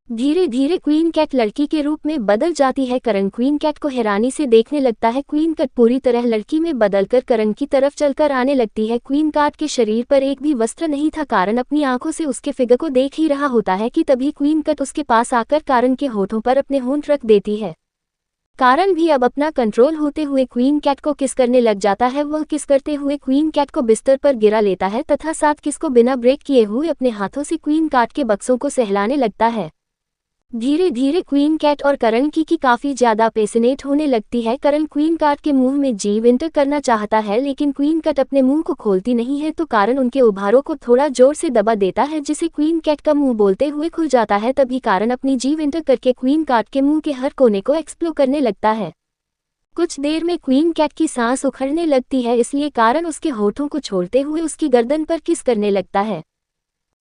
धीरे धीरे क्वीन कैट लड़की के रूप में बदल जाती है। करण क्वीन कैट को हैरानी से देखने लगता है। क्वीन कैट पूरी तरह लड़की में बदलकर करण की तरफ चलकर आने लगती है। क्वीन कैट के शरीर पर एक भी वस्त्र नहीं था। कारण अपनी आंखों से उसके फिगर को देख ही रहा होता है कि तभी क्वीन कैट उसके पास आकर कारण के होठों पर अपने होंठ रख देती है। कारण भी अब अपना कंट्रोल होते हुए क्वीन कैट को किस करने लग जाता है। वह किस करते हुए क्वीन कैट को बिस्तर पर गिरा लेता है तथा साथ किस को बिना ब्रेक किए हुए अपने हाथों से क्वीन कैट के बक्सों को सहलाने लगता है। धीरे धीरे क्वीन कैट और करण की काफी ज्यादा पैसिनेट होने लगती है। करण क्वीन कैट के मुंह में जीव इंटर करना चाहता है, लेकिन क्वीन कैट अपने मुंह को खोलती नहीं है, तो कारण उनके उभारों को थोड़ा जोर से दबा देता है, जिसे क्वीन कैट का मुंह बोलते हुए खुल जाता है। तभी कारण अपनी जीव इंटर करके क्वीन कैट के मुंह के हर कोने को एक्सप्लोर करने लगता है। कुछ देर में क्वीन कैट की सांस उखड़ने लगती है, इसलिए कारण उसके होठों को छोड़ते हुए उसकी गर्दन पर किस करने लगता है।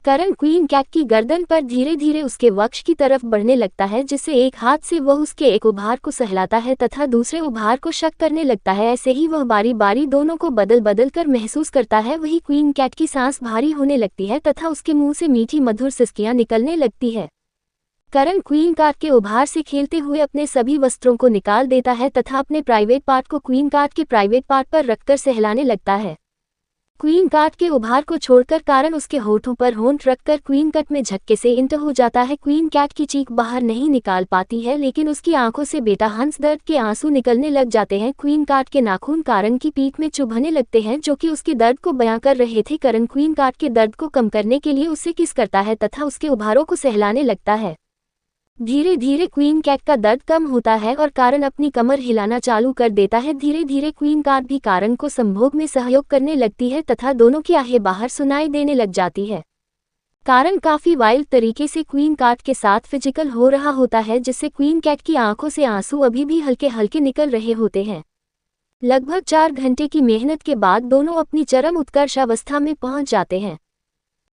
करण क्वीन कैट की गर्दन पर धीरे धीरे उसके वक्ष की तरफ बढ़ने लगता है, जिससे एक हाथ से वह उसके एक उभार को सहलाता है तथा दूसरे उभार को शक करने लगता है। ऐसे ही वह बारी बारी दोनों को बदल बदल कर महसूस करता है। वही क्वीन कैट की सांस भारी होने लगती है तथा उसके मुंह से मीठी मधुर सिसकियां निकलने लगती है। करण क्वीन कैट के उभार से खेलते हुए अपने सभी वस्त्रों को निकाल देता है तथा अपने प्राइवेट पार्ट को क्वीन कैट के प्राइवेट पार्ट पर रखकर सहलाने लगता है। क्वीन काट के उभार को छोड़कर कारण उसके होठों पर होंठ रखकर क्वीन कट में झटके से इंटर हो जाता है। क्वीन कैट की चीख बाहर नहीं निकाल पाती है, लेकिन उसकी आंखों से बेटा हंस दर्द के आंसू निकलने लग जाते हैं। क्वीन काट के नाखून कारण की पीठ में चुभने लगते हैं, जो कि उसके दर्द को बयां कर रहे थे। करण क्वीन काट के दर्द को कम करने के लिए उससे किस करता है तथा उसके उभारों को सहलाने लगता है। धीरे धीरे क्वीन कैट का दर्द कम होता है और कारण अपनी कमर हिलाना चालू कर देता है। धीरे धीरे क्वीन कैट भी कारण को संभोग में सहयोग करने लगती है तथा दोनों की आहें बाहर सुनाई देने लग जाती है। कारण काफी वाइल्ड तरीके से क्वीन कैट के साथ फिजिकल हो रहा होता है, जिससे क्वीन कैट की आंखों से आंसू अभी भी हल्के हल्के निकल रहे होते हैं। लगभग 4 घंटे की मेहनत के बाद दोनों अपनी चरम उत्कर्षावस्था में पहुंच जाते हैं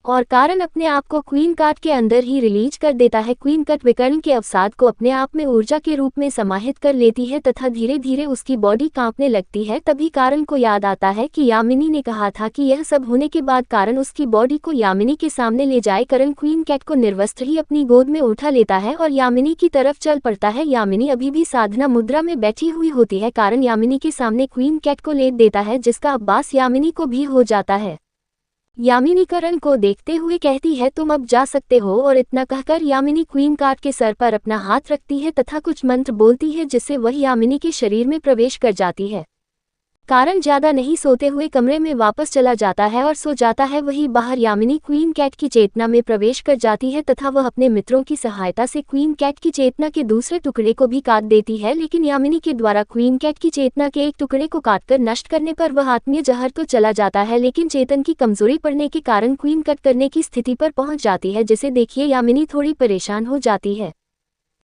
और कारण अपने आप को क्वीन कैट के अंदर ही रिलीज कर देता है। क्वीन कैट विकर्ण के अवसाद को अपने आप में ऊर्जा के रूप में समाहित कर लेती है तथा धीरे धीरे उसकी बॉडी कांपने लगती है। तभी कारण को याद आता है कि यामिनी ने कहा था कि यह सब होने के बाद कारण उसकी बॉडी को यामिनी के सामने ले जाए। कारण क्वीन कैट को निर्वस्त्र ही अपनी गोद में उठा लेता है और यामिनी की तरफ चल पड़ता है। यामिनी अभी भी साधना मुद्रा में बैठी हुई होती है। कारण यामिनी के सामने क्वीन कैट को लेट देता है, जिसका अब्बास यामिनी को भी हो जाता है। यामिनी करण को देखते हुए कहती है, तुम अब जा सकते हो। और इतना कहकर यामिनी क्वीन कैट के सर पर अपना हाथ रखती है तथा कुछ मंत्र बोलती है, जिससे वह यामिनी के शरीर में प्रवेश कर जाती है। कारण ज्यादा नहीं सोते हुए कमरे में वापस चला जाता है और सो जाता है। वहीं बाहर यामिनी क्वीन कैट की चेतना में प्रवेश कर जाती है तथा वह अपने मित्रों की सहायता से क्वीन कैट की चेतना के दूसरे टुकड़े को भी काट देती है, लेकिन यामिनी के द्वारा क्वीन कैट की चेतना के एक टुकड़े को काटकर नष्ट करने पर वह आत्मीय जहर तो चला जाता है, लेकिन चेतन की कमजोरी पड़ने के कारण क्वीन कट करने की स्थिति पर पहुंच जाती है, जिसे देखिए यामिनी थोड़ी परेशान हो जाती है।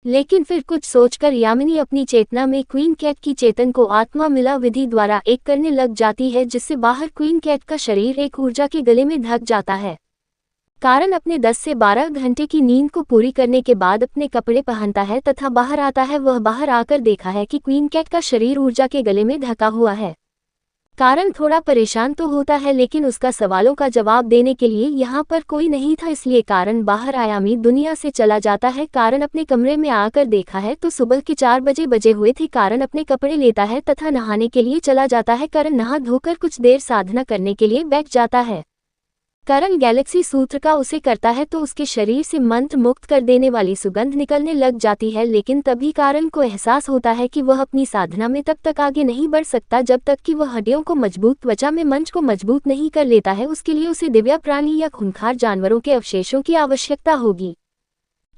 लेकिन फिर कुछ सोचकर यामिनी अपनी चेतना में क्वीन कैट की चेतन को आत्मा मिला विधि द्वारा एक करने लग जाती है, जिससे बाहर क्वीन कैट का शरीर एक ऊर्जा के गले में ढक जाता है। कारण अपने 10 से 12 घंटे की नींद को पूरी करने के बाद अपने कपड़े पहनता है तथा बाहर आता है। वह बाहर आकर देखा है कि क्वीन कैट का शरीर ऊर्जा के गले में ढका हुआ है। कारण थोड़ा परेशान तो होता है, लेकिन उसका सवालों का जवाब देने के लिए यहाँ पर कोई नहीं था, इसलिए कारण बाहर आयामी दुनिया से चला जाता है। कारण अपने कमरे में आकर देखा है तो सुबह के 4 बजे हुए थे। कारण अपने कपड़े लेता है तथा नहाने के लिए चला जाता है। कारण नहा धोकर कुछ देर साधना करने के लिए बैठ जाता है। कारण गैलेक्सी सूत्र का उसे करता है तो उसके शरीर से मंत्र मुक्त कर देने वाली सुगंध निकलने लग जाती है, लेकिन तभी कारण को एहसास होता है कि वह अपनी साधना में तब तक आगे नहीं बढ़ सकता जब तक कि वह हड्डियों को मजबूत त्वचा में मंच को मजबूत नहीं कर लेता है। उसके लिए उसे दिव्य प्राणी या खूंखार जानवरों के अवशेषों की आवश्यकता होगी।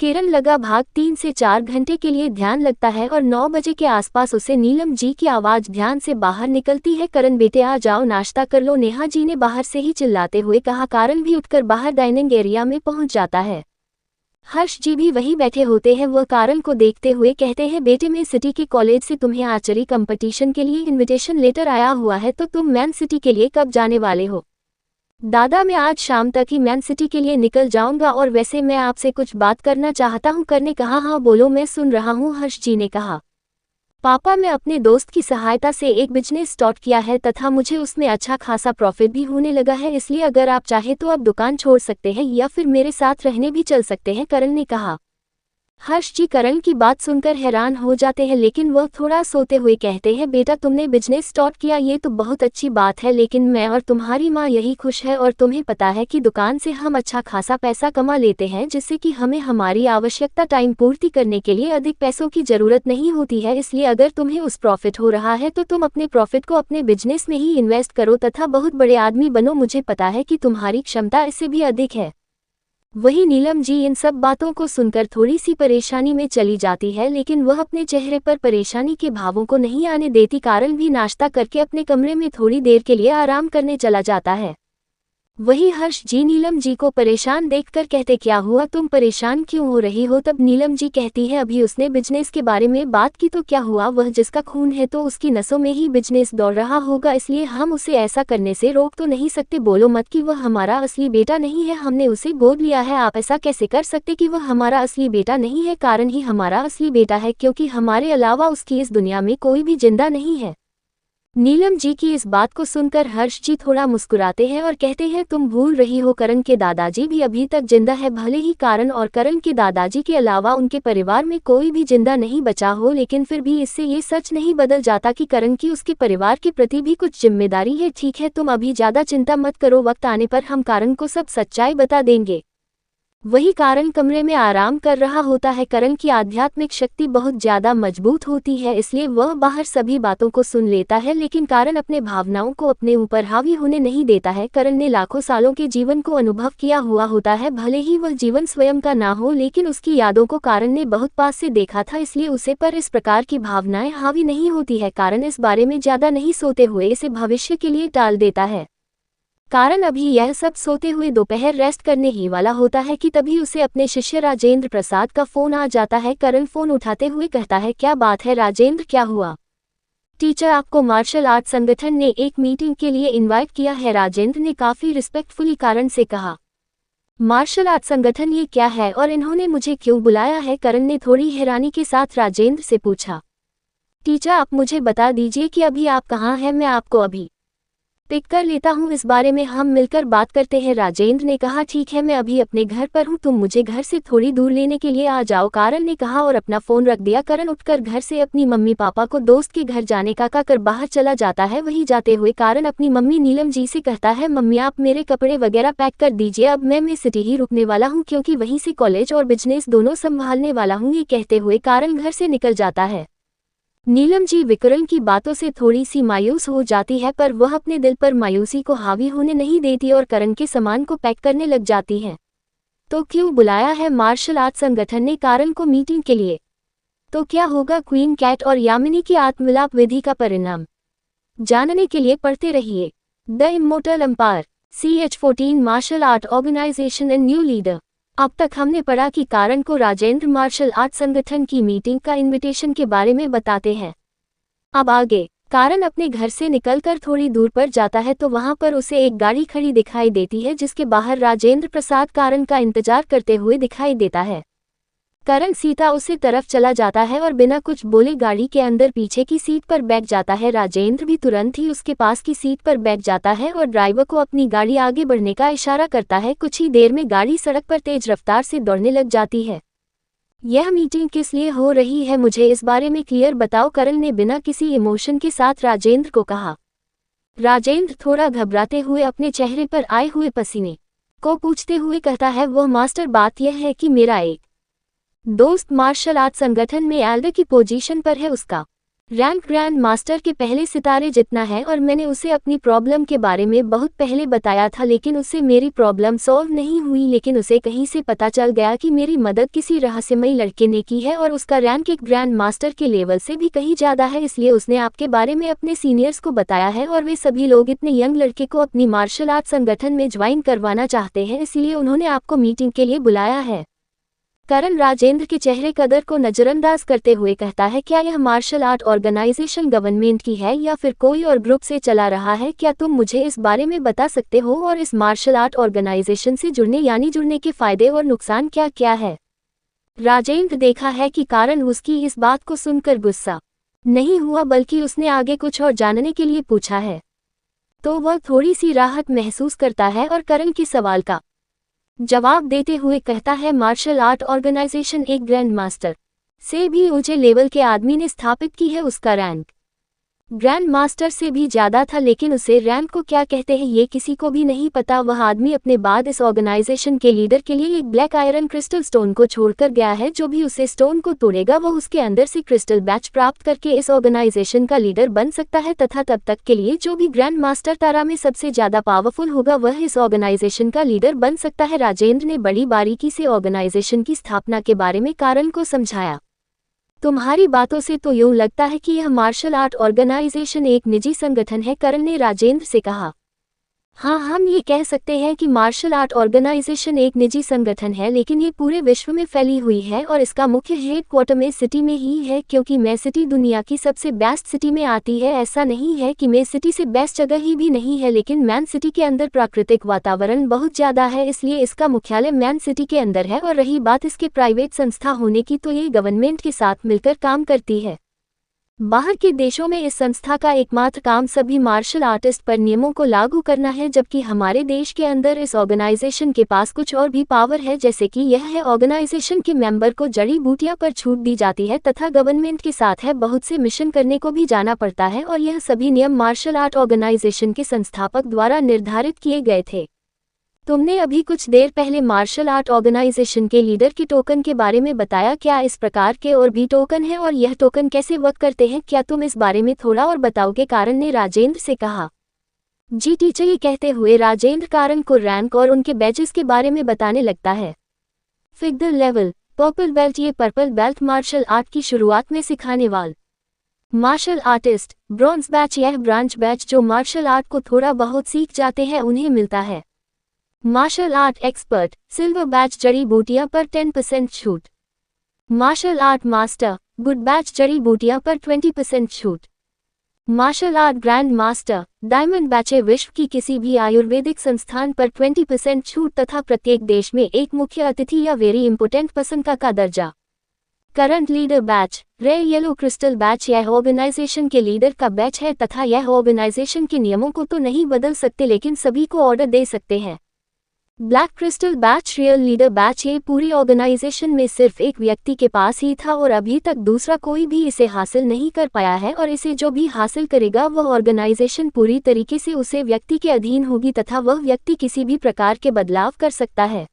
किरण लगा भाग 3 से 4 घंटे के लिए ध्यान लगता है और 9 बजे के आसपास उसे नीलम जी की आवाज ध्यान से बाहर निकलती है। करण बेटे आ जाओ, नाश्ता कर लो, नेहा जी ने बाहर से ही चिल्लाते हुए कहा। कारण भी उठकर बाहर डाइनिंग एरिया में पहुंच जाता है। हर्ष जी भी वहीं बैठे होते हैं। वह कारण को देखते हुए कहते हैं, बेटे मैं सिटी के कॉलेज से तुम्हें आर्चरी कंपटीशन के लिए इनविटेशन लेटर आया हुआ है, तो तुम मैन सिटी के लिए कब जाने वाले हो? दादा मैं आज शाम तक ही मैन सिटी के लिए निकल जाऊंगा, और वैसे मैं आपसे कुछ बात करना चाहता हूं। करने कहा, हाँ बोलो, मैं सुन रहा हूं। हर्ष जी ने कहा, पापा मैं अपने दोस्त की सहायता से एक बिजनेस स्टार्ट किया है तथा मुझे उसमें अच्छा खासा प्रॉफिट भी होने लगा है, इसलिए अगर आप चाहे तो अब दुकान छोड़ सकते हैं या फिर मेरे साथ रहने भी चल सकते हैं, करण ने कहा। हर्ष जी करण की बात सुनकर हैरान हो जाते हैं, लेकिन वह थोड़ा सोते हुए कहते हैं, बेटा तुमने बिजनेस स्टार्ट किया ये तो बहुत अच्छी बात है, लेकिन मैं और तुम्हारी माँ यही खुश है और तुम्हें पता है कि दुकान से हम अच्छा खासा पैसा कमा लेते हैं, जिससे कि हमें हमारी आवश्यकता टाइम पूर्ति करने के लिए अधिक पैसों की जरूरत नहीं होती है। इसलिए अगर तुम्हें उस प्रॉफिट हो रहा है तो तुम अपने प्रॉफिट को अपने बिजनेस में ही इन्वेस्ट करो तथा बहुत बड़े आदमी बनो। मुझे पता है कि तुम्हारी क्षमता इससे भी अधिक है। वही नीलम जी इन सब बातों को सुनकर थोड़ी सी परेशानी में चली जाती है, लेकिन वह अपने चेहरे पर परेशानी के भावों को नहीं आने देती। कारण भी नाश्ता करके अपने कमरे में थोड़ी देर के लिए आराम करने चला जाता है। वही हर्ष जी नीलम जी को परेशान देखकर कहते, क्या हुआ, तुम परेशान क्यों हो रही हो? तब नीलम जी कहती है, अभी उसने बिजनेस के बारे में बात की तो क्या हुआ, वह जिसका खून है तो उसकी नसों में ही बिजनेस दौड़ रहा होगा, इसलिए हम उसे ऐसा करने से रोक तो नहीं सकते। बोलो मत कि वह हमारा असली बेटा नहीं है, हमने उसे गोद लिया है। आप ऐसा कैसे कर सकते कि वह हमारा असली बेटा नहीं है? कारण ही हमारा असली बेटा है, क्योंकि हमारे अलावा उसकी इस दुनिया में कोई भी जिंदा नहीं है। नीलम जी की इस बात को सुनकर हर्ष जी थोड़ा मुस्कुराते हैं और कहते हैं, तुम भूल रही हो, करण के दादाजी भी अभी तक जिंदा है। भले ही करण और करण के दादाजी के अलावा उनके परिवार में कोई भी जिंदा नहीं बचा हो, लेकिन फिर भी इससे ये सच नहीं बदल जाता कि करण की उसके परिवार के प्रति भी कुछ जिम्मेदारी है। ठीक है, तुम अभी ज्यादा चिंता मत करो, वक्त आने पर हम करण को सब सच्चाई बता देंगे। वही करण कमरे में आराम कर रहा होता है। करण की आध्यात्मिक शक्ति बहुत ज्यादा मजबूत होती है, इसलिए वह बाहर सभी बातों को सुन लेता है, लेकिन करण अपने भावनाओं को अपने ऊपर हावी होने नहीं देता है। करण ने लाखों सालों के जीवन को अनुभव किया हुआ होता है, भले ही वह जीवन स्वयं का ना हो, लेकिन उसकी यादों को करण ने बहुत पास से देखा था, इसलिए उसे पर इस प्रकार की भावनाएं हावी नहीं होती है। करण इस बारे में ज्यादा नहीं सोते हुए इसे भविष्य के लिए टाल देता है। करण अभी यह सब सोते हुए दोपहर रेस्ट करने ही वाला होता है कि तभी उसे अपने शिष्य राजेंद्र प्रसाद का फोन आ जाता है। करण फोन उठाते हुए कहता है, क्या बात है राजेंद्र, क्या हुआ? टीचर, आपको मार्शल आर्ट संगठन ने एक मीटिंग के लिए इनवाइट किया है, राजेंद्र ने काफी रिस्पेक्टफुली करण से कहा। मार्शल आर्ट संगठन ये क्या है और इन्होंने मुझे क्यों बुलाया है? करण ने थोड़ी हैरानी के साथ राजेंद्र से पूछा। टीचर, आप मुझे बता दीजिए कि अभी आप कहाँ हैं, मैं आपको अभी पिक कर लेता हूँ, इस बारे में हम मिलकर बात करते हैं। राजेंद्र ने कहा, ठीक है, मैं अभी अपने घर पर हूँ, तुम मुझे घर से थोड़ी दूर लेने के लिए आ जाओ, करण ने कहा और अपना फोन रख दिया। करण उठकर घर से अपनी मम्मी पापा को दोस्त के घर जाने का कहकर बाहर चला जाता है। वहीं जाते हुए करण अपनी मम्मी नीलम जी से कहता है, मम्मी आप मेरे कपड़े वगैरह पैक कर दीजिए, अब मैं सिटी ही रुकने वाला हूँ, क्योंकि वहीं से कॉलेज और बिजनेस दोनों संभालने वाला हूँ। ये कहते हुए करण घर से निकल जाता है। नीलम जी विकरण की बातों से थोड़ी सी मायूस हो जाती है, पर वह अपने दिल पर मायूसी को हावी होने नहीं देती और करण के सामान को पैक करने लग जाती है। तो क्यों बुलाया है मार्शल आर्ट संगठन ने करण को मीटिंग के लिए? तो क्या होगा क्वीन कैट और यामिनी की आत्मविलाप विधि का परिणाम? जानने के लिए पढ़ते रहिए the immortal empire, CH14 martial art organisation and new leader. अब तक हमने पढ़ा कि करण को राजेंद्र मार्शल आर्ट संगठन की मीटिंग का इनविटेशन के बारे में बताते हैं। अब आगे करण अपने घर से निकलकर थोड़ी दूर पर जाता है तो वहां पर उसे एक गाड़ी खड़ी दिखाई देती है, जिसके बाहर राजेंद्र प्रसाद करण का इंतजार करते हुए दिखाई देता है। करण सीधा उसी तरफ चला जाता है और बिना कुछ बोले गाड़ी के अंदर पीछे की सीट पर बैठ जाता है। राजेंद्र भी तुरंत ही उसके पास की सीट पर बैठ जाता है और ड्राइवर को अपनी गाड़ी आगे बढ़ने का इशारा करता है। कुछ ही देर में गाड़ी सड़क पर तेज रफ्तार से दौड़ने लग जाती है। यह मीटिंग किस लिए हो रही है, मुझे इस बारे में क्लियर बताओ, करण ने बिना किसी इमोशन के साथ राजेंद्र को कहा। राजेंद्र थोड़ा घबराते हुए अपने चेहरे पर आए हुए पसीने को पूछते हुए कहता है, वो मास्टर, बात यह है कि मेरा एक दोस्त मार्शल आर्ट संगठन में एल्डर की पोजीशन पर है, उसका रैंक ग्रैंड मास्टर के पहले सितारे जितना है और मैंने उसे अपनी प्रॉब्लम के बारे में बहुत पहले बताया था, लेकिन उससे मेरी प्रॉब्लम सॉल्व नहीं हुई। लेकिन उसे कहीं से पता चल गया कि मेरी मदद किसी रहस्यमयी लड़के ने की है और उसका रैंक एक ग्रैंड मास्टर के लेवल से भी कहीं ज़्यादा है, इसलिए उसने आपके बारे में अपने सीनियर्स को बताया है और वे सभी लोग इतने यंग लड़के को अपनी मार्शल आर्ट संगठन में ज्वाइन करवाना चाहते हैं, इसलिए उन्होंने आपको मीटिंग के लिए बुलाया है। करण राजेंद्र के चेहरे कदर को नजरअंदाज करते हुए कहता है, क्या यह मार्शल आर्ट ऑर्गेनाइजेशन गवर्नमेंट की है या फिर कोई और ग्रुप से चला रहा है? क्या तुम मुझे इस बारे में बता सकते हो और इस मार्शल आर्ट ऑर्गेनाइजेशन से जुड़ने के फायदे और नुकसान क्या क्या है? राजेंद्र देखा है कि करण उसकी इस बात को सुनकर गुस्सा नहीं हुआ, बल्कि उसने आगे कुछ और जानने के लिए पूछा है, तो वह थोड़ी सी राहत महसूस करता है और करण के सवाल का जवाब देते हुए कहता है, मार्शल आर्ट ऑर्गेनाइजेशन एक ग्रैंड मास्टर से भी ऊंचे लेवल के आदमी ने स्थापित की है। उसका रैंक ग्रैंड मास्टर से भी ज्यादा था, लेकिन उसे रैंक को क्या कहते हैं ये किसी को भी नहीं पता। वह आदमी अपने बाद इस ऑर्गेनाइजेशन के लीडर के लिए एक ब्लैक आयरन क्रिस्टल स्टोन को छोड़कर गया है। जो भी उसे स्टोन को तोड़ेगा वह उसके अंदर से क्रिस्टल बैच प्राप्त करके इस ऑर्गेनाइजेशन का लीडर बन सकता है, तथा तब तक के लिए जो भी ग्रैंड मास्टर तारा में सबसे ज्यादा पावरफुल होगा वह इस ऑर्गेनाइजेशन का लीडर बन सकता है। राजेंद्र ने बड़ी बारीकी से ऑर्गेनाइजेशन की स्थापना के बारे में करण को समझाया। तुम्हारी बातों से तो यूं लगता है कि यह मार्शल आर्ट ऑर्गेनाइजेशन एक निजी संगठन है, करण ने राजेंद्र से कहा। हाँ, हम ये कह सकते हैं कि मार्शल आर्ट ऑर्गेनाइजेशन एक निजी संगठन है, लेकिन ये पूरे विश्व में फैली हुई है और इसका मुख्य हेडक्वार्टर में सिटी में ही है, क्योंकि मैं सिटी दुनिया की सबसे बेस्ट सिटी में आती है। ऐसा नहीं है कि मैं सिटी से बेस्ट जगह ही भी नहीं है, लेकिन मैन सिटी के अंदर प्राकृतिक वातावरण बहुत ज़्यादा है, इसलिए इसका मुख्यालय मैन सिटी के अंदर है। और रही बात इसके प्राइवेट संस्था होने की, तो ये गवर्नमेंट के साथ मिलकर काम करती है। बाहर के देशों में इस संस्था का एकमात्र काम सभी मार्शल आर्टिस्ट पर नियमों को लागू करना है, जबकि हमारे देश के अंदर इस ऑर्गेनाइजेशन के पास कुछ और भी पावर है, जैसे कि यह है ऑर्गेनाइजेशन के मेंबर को जड़ी बूटियां पर छूट दी जाती है तथा गवर्नमेंट के साथ है बहुत से मिशन करने को भी जाना पड़ता है, और यह सभी नियम मार्शल आर्ट ऑर्गेनाइजेशन के संस्थापक द्वारा निर्धारित किए गए थे। तुमने अभी कुछ देर पहले मार्शल आर्ट ऑर्गेनाइजेशन के लीडर के टोकन के बारे में बताया, क्या इस प्रकार के और भी टोकन हैं और यह टोकन कैसे वर्क करते हैं, क्या तुम इस बारे में थोड़ा और बताओगे? कारण ने राजेंद्र से कहा। जी टीचर, ये कहते हुए राजेंद्र कारण को रैंक और उनके बैचेस के बारे में बताने लगता है। फिगर लेवल पर्पल बेल्ट, ये पर्पल बेल्ट मार्शल आर्ट की शुरुआत में सिखाने वाल मार्शल आर्टिस्ट। ब्रॉन्ज बैच, यह ब्रांच बैच जो मार्शल आर्ट को थोड़ा बहुत सीख जाते हैं उन्हें मिलता है। Martial art expert silver badge, जड़ी बूटियां पर 10% छूट। Martial art master gold badge, जड़ी बूटियां पर 20% छूट। Martial art grand master diamond badge, विश्व की किसी भी आयुर्वेदिक संस्थान पर 20% छूट तथा प्रत्येक देश में एक मुख्य अतिथि या वेरी इंपोर्टेंट पर्सन का दर्जा। Current leader badge rare yellow crystal badge, यह ऑर्गेनाइजेशन के लीडर का बैच है तथा यह ऑर्गेनाइजेशन के नियमों को तो नहीं बदल सकते लेकिन सभी को ऑर्डर दे सकते हैं। Black crystal batch real leader batch, ये पूरी ऑर्गेनाइजेशन में सिर्फ एक व्यक्ति के पास ही था और अभी तक दूसरा कोई भी इसे हासिल नहीं कर पाया है, और इसे जो भी हासिल करेगा वह ऑर्गेनाइजेशन पूरी तरीके से उसे व्यक्ति के अधीन होगी तथा वह व्यक्ति किसी भी प्रकार के बदलाव कर सकता है।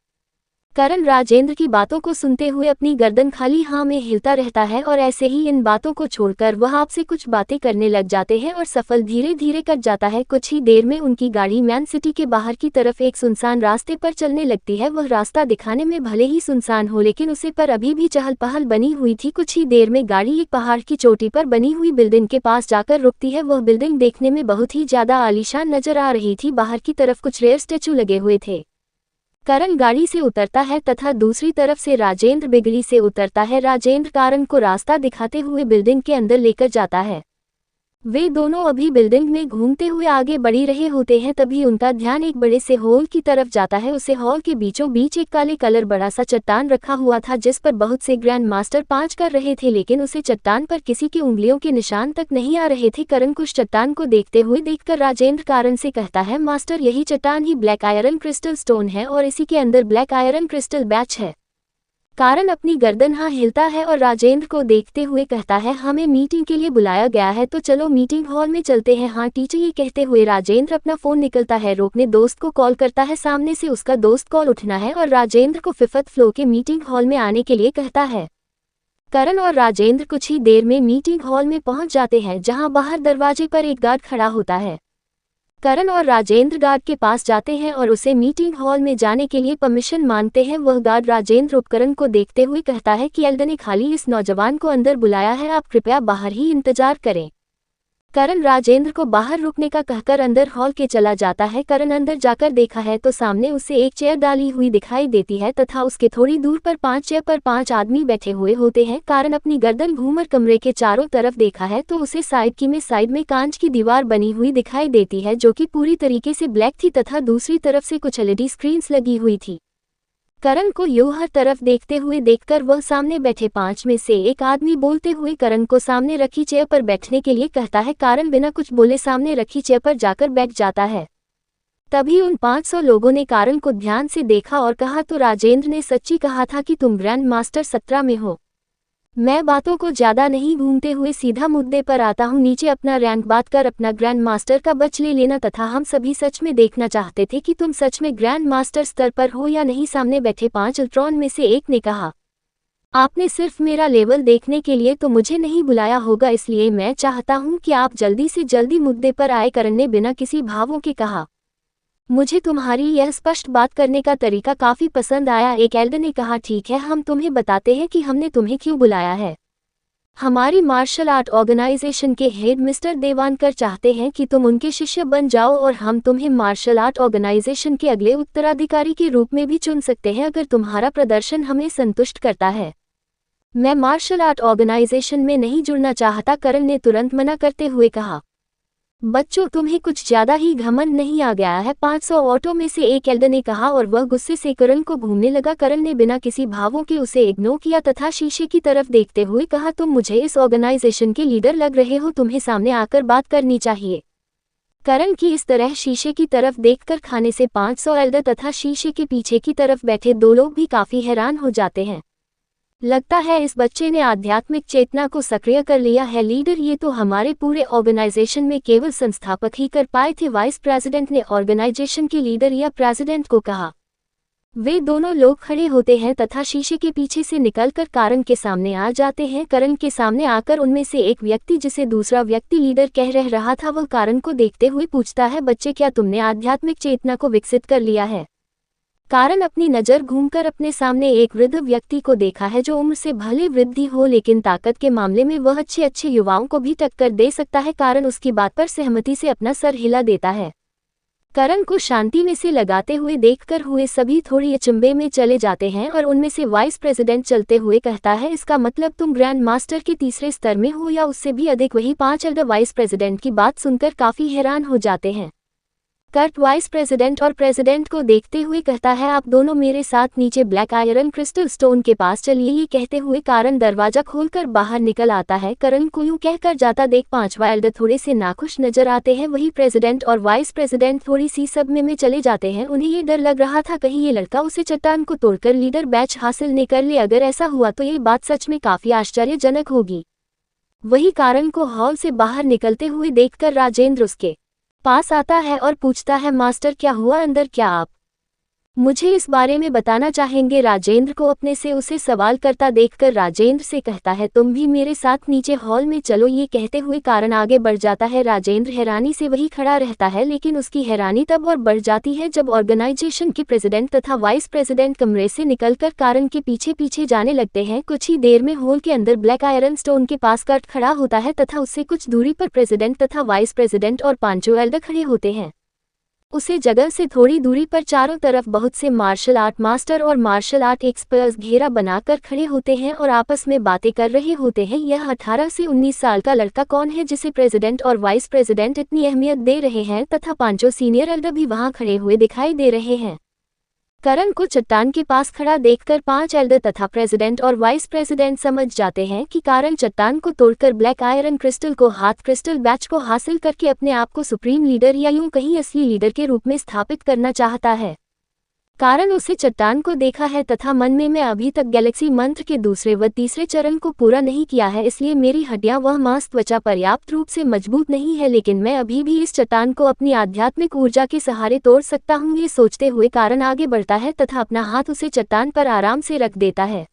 करण राजेंद्र की बातों को सुनते हुए अपनी गर्दन खाली हाँ में हिलता रहता है और ऐसे ही इन बातों को छोड़कर वह आपसे कुछ बातें करने लग जाते हैं और सफल धीरे धीरे कट जाता है। कुछ ही देर में उनकी गाड़ी मैन सिटी के बाहर की तरफ एक सुनसान रास्ते पर चलने लगती है। वह रास्ता दिखाने में भले ही सुनसान हो लेकिन उसे पर अभी भी चहल पहल बनी हुई थी। कुछ ही देर में गाड़ी एक पहाड़ की चोटी पर बनी हुई बिल्डिंग के पास जाकर रुकती है। वह बिल्डिंग देखने में बहुत ही ज्यादा आलीशान नजर आ रही थी। बाहर की तरफ कुछ रेयर स्टैचू लगे हुए थे। करण गाड़ी से उतरता है तथा दूसरी तरफ से राजेंद्र बिगड़ी से उतरता है। राजेंद्र करण को रास्ता दिखाते हुए बिल्डिंग के अंदर लेकर जाता है। वे दोनों अभी बिल्डिंग में घूमते हुए आगे बढ़ रहे होते हैं, तभी उनका ध्यान एक बड़े से हॉल की तरफ जाता है। उसे हॉल के बीचों बीच एक काले कलर बड़ा सा चट्टान रखा हुआ था जिस पर बहुत से ग्रैंड मास्टर पांच कर रहे थे, लेकिन उसे चट्टान पर किसी की उंगलियों के निशान तक नहीं आ रहे थे। करण कुछ चट्टान को देखते हुए देखकर राजेंद्र करण से कहता है, मास्टर यही चट्टान ही ब्लैक आयरन क्रिस्टल स्टोन है और इसी के अंदर ब्लैक आयरन क्रिस्टल बैच है। कारण अपनी गर्दन हाँ हिलता है और राजेंद्र को देखते हुए कहता है, हमें मीटिंग के लिए बुलाया गया है तो चलो मीटिंग हॉल में चलते हैं। हाँ टीचर, ये कहते हुए राजेंद्र अपना फोन निकलता है, रोकने दोस्त को कॉल करता है। सामने से उसका दोस्त कॉल उठना है और राजेंद्र को 5th फ्लोर के मीटिंग हॉल में आने के लिए कहता है। करण और राजेंद्र कुछ ही देर में मीटिंग हॉल में पहुंच जाते हैं, जहां बाहर दरवाजे पर एक गार्ड खड़ा होता है। करण और राजेंद्र गार्ड के पास जाते हैं और उसे मीटिंग हॉल में जाने के लिए परमिशन मांगते हैं। वह गार्ड राजेंद्र उपकरण को देखते हुए कहता है कि एल्डर ने खाली इस नौजवान को अंदर बुलाया है, आप कृपया बाहर ही इंतजार करें। करण राजेंद्र को बाहर रुकने का कहकर अंदर हॉल के चला जाता है। करण अंदर जाकर देखा है तो सामने उसे एक चेयर डाली हुई दिखाई देती है तथा उसके थोड़ी दूर पर 5 चेयर पर 5 आदमी बैठे हुए होते हैं। कारण अपनी गर्दन घूमकर कमरे के चारों तरफ देखा है तो उसे साइड में कांच की दीवार बनी हुई दिखाई देती है जो कि पूरी तरीके से ब्लैक थी तथा दूसरी तरफ से कुछ LED स्क्रीन्स लगी हुई थी। करण को यूं हर तरफ देखते हुए देखकर वह सामने बैठे 5 में से एक आदमी बोलते हुए करण को सामने रखी चेयर पर बैठने के लिए कहता है। कारण बिना कुछ बोले सामने रखी चेयर पर जाकर बैठ जाता है। तभी उन 500 लोगों ने कारण को ध्यान से देखा और कहा, तो राजेंद्र ने सच्ची कहा था कि तुम ग्रैंड मास्टर 17 में हो। मैं बातों को ज्यादा नहीं घूमते हुए सीधा मुद्दे पर आता हूँ। नीचे अपना रैंक बात कर अपना ग्रैंड मास्टर का बच ले लेना तथा हम सभी सच में देखना चाहते थे कि तुम सच में ग्रैंड मास्टर स्तर पर हो या नहीं। सामने बैठे 5 अल्ट्रॉन में से एक ने कहा, आपने सिर्फ मेरा लेवल देखने के लिए तो मुझे नहीं बुलाया होगा, इसलिए मैं चाहता हूँ कि आप जल्दी से जल्दी मुद्दे पर आए। करण ने बिना किसी भावों के कहा, मुझे तुम्हारी यह स्पष्ट बात करने का तरीका काफी पसंद आया। एक एल्डर ने कहा, ठीक है, हम तुम्हें बताते हैं कि हमने तुम्हें क्यों बुलाया है। हमारी मार्शल आर्ट ऑर्गेनाइजेशन के हेड मिस्टर देवानकर चाहते हैं कि तुम उनके शिष्य बन जाओ और हम तुम्हें मार्शल आर्ट ऑर्गेनाइजेशन के अगले उत्तराधिकारी के रूप में भी चुन सकते हैं अगर तुम्हारा प्रदर्शन हमें संतुष्ट करता है। मैं मार्शल आर्ट ऑर्गेनाइजेशन में नहीं जुड़ना चाहता, करण ने तुरंत मना करते हुए कहा। बच्चों, तुम्हें कुछ ज्यादा ही घमंड नहीं आ गया है? 500 ऑटो में से एक एल्डर ने कहा और वह गुस्से से करण को घूमने लगा। करण ने बिना किसी भावों के उसे इग्नोर किया तथा शीशे की तरफ देखते हुए कहा, तुम मुझे इस ऑर्गेनाइजेशन के लीडर लग रहे हो, तुम्हें सामने आकर बात करनी चाहिए। करण की इस तरह शीशे की तरफ देखकर खाने से 500 एल्डर तथा शीशे के पीछे की तरफ बैठे दो लोग भी काफी हैरान हो जाते हैं। लगता है इस बच्चे ने आध्यात्मिक चेतना को सक्रिय कर लिया है। लीडर, ये तो हमारे पूरे ऑर्गेनाइजेशन में केवल संस्थापक ही कर पाए थे, वाइस प्रेसिडेंट ने ऑर्गेनाइजेशन के लीडर या प्रेसिडेंट को कहा। वे दोनों लोग खड़े होते हैं तथा शीशे के पीछे से निकलकर करण के सामने आ जाते हैं। करण के सामने आकर उनमें से एक व्यक्ति, जिसे दूसरा व्यक्ति लीडर कह रहा था, वह करण को देखते हुए पूछता है, बच्चे, क्या तुमने आध्यात्मिक चेतना को विकसित कर लिया है? करण अपनी नज़र घूमकर अपने सामने एक वृद्ध व्यक्ति को देखा है, जो उम्र से भले वृद्धि हो लेकिन ताकत के मामले में वह अच्छे युवाओं को भी टक्कर दे सकता है। करण उसकी बात पर सहमति से अपना सर हिला देता है। करण को शांति में से लगाते हुए देखकर हुए सभी थोड़ी अचंभे में चले जाते हैं और उनमें से वाइस प्रेसिडेंट चलते हुए कहता है, इसका मतलब तुम ग्रैंड मास्टर के तीसरे स्तर में हो या उससे भी अधिक। वही 5 एल्डर वाइस प्रेसिडेंट की बात सुनकर काफी हैरान हो जाते हैं। कर्ट वाइस प्रेसिडेंट और प्रेसिडेंट को देखते हुए कहता है, आप दोनों मेरे साथ नीचे ब्लैक आयरन क्रिस्टल स्टोन के पास चलिए। ये कहते हुए करण दरवाजा खोलकर बाहर निकल आता है। करण को यूं कहकर जाता देख 5वां एल्डर थोड़े से नाखुश नजर आते हैं। वही प्रेसिडेंट और वाइस प्रेसिडेंट थोड़ी सी सदमे में चले जाते हैं। उन्हें ये डर लग रहा था कहीं ये लड़का उसे चट्टान को तोड़कर लीडर बैच हासिल न कर ले। अगर ऐसा हुआ तो ये बात सच में काफी आश्चर्यजनक होगी। वही करण को हॉल से बाहर निकलते हुए देखकर राजेंद्र उसके पास आता है और पूछता है, मास्टर क्या हुआ अंदर? क्या आप मुझे इस बारे में बताना चाहेंगे? राजेंद्र को अपने से उसे सवाल करता देखकर राजेंद्र से कहता है, तुम भी मेरे साथ नीचे हॉल में चलो। ये कहते हुए करण आगे बढ़ जाता है। राजेंद्र हैरानी से वही खड़ा रहता है, लेकिन उसकी हैरानी तब और बढ़ जाती है जब ऑर्गेनाइजेशन के प्रेसिडेंट तथा वाइस प्रेसिडेंट कमरे से निकलकर करण के पीछे पीछे जाने लगते हैं। कुछ ही देर में हॉल के अंदर ब्लैक आयरन स्टोन के पास कर्ट खड़ा होता है तथा उससे कुछ दूरी पर प्रेसिडेंट तथा वाइस प्रेसिडेंट और 5 एल्डर खड़े होते हैं। उसे जगह से थोड़ी दूरी पर चारों तरफ बहुत से मार्शल आर्ट मास्टर और मार्शल आर्ट एक्सपर्ट्स घेरा बनाकर खड़े होते हैं और आपस में बातें कर रहे होते हैं। यह 18 से 19 साल का लड़का कौन है जिसे प्रेसिडेंट और वाइस प्रेसिडेंट इतनी अहमियत दे रहे हैं तथा 5 सीनियर एल्डर भी वहां खड़े हुए दिखाई दे रहे हैं। करण को चट्टान के पास खड़ा देखकर 5 एल्डर तथा प्रेसिडेंट और वाइस प्रेसिडेंट समझ जाते हैं कि करण चट्टान को तोड़कर ब्लैक आयरन क्रिस्टल को हाथ क्रिस्टल बैच को हासिल करके अपने आप को सुप्रीम लीडर या यूं कहीं असली लीडर के रूप में स्थापित करना चाहता है। करण उसे चट्टान को देखा है तथा मन में, मैं अभी तक गैलेक्सी मंत्र के दूसरे व तीसरे चरण को पूरा नहीं किया है, इसलिए मेरी हड्डियां वह मांस त्वचा पर्याप्त रूप से मजबूत नहीं है, लेकिन मैं अभी भी इस चट्टान को अपनी आध्यात्मिक ऊर्जा के सहारे तोड़ सकता हूं। ये सोचते हुए करण आगे बढ़ता है तथा अपना हाथ उसे चट्टान पर आराम से रख देता है।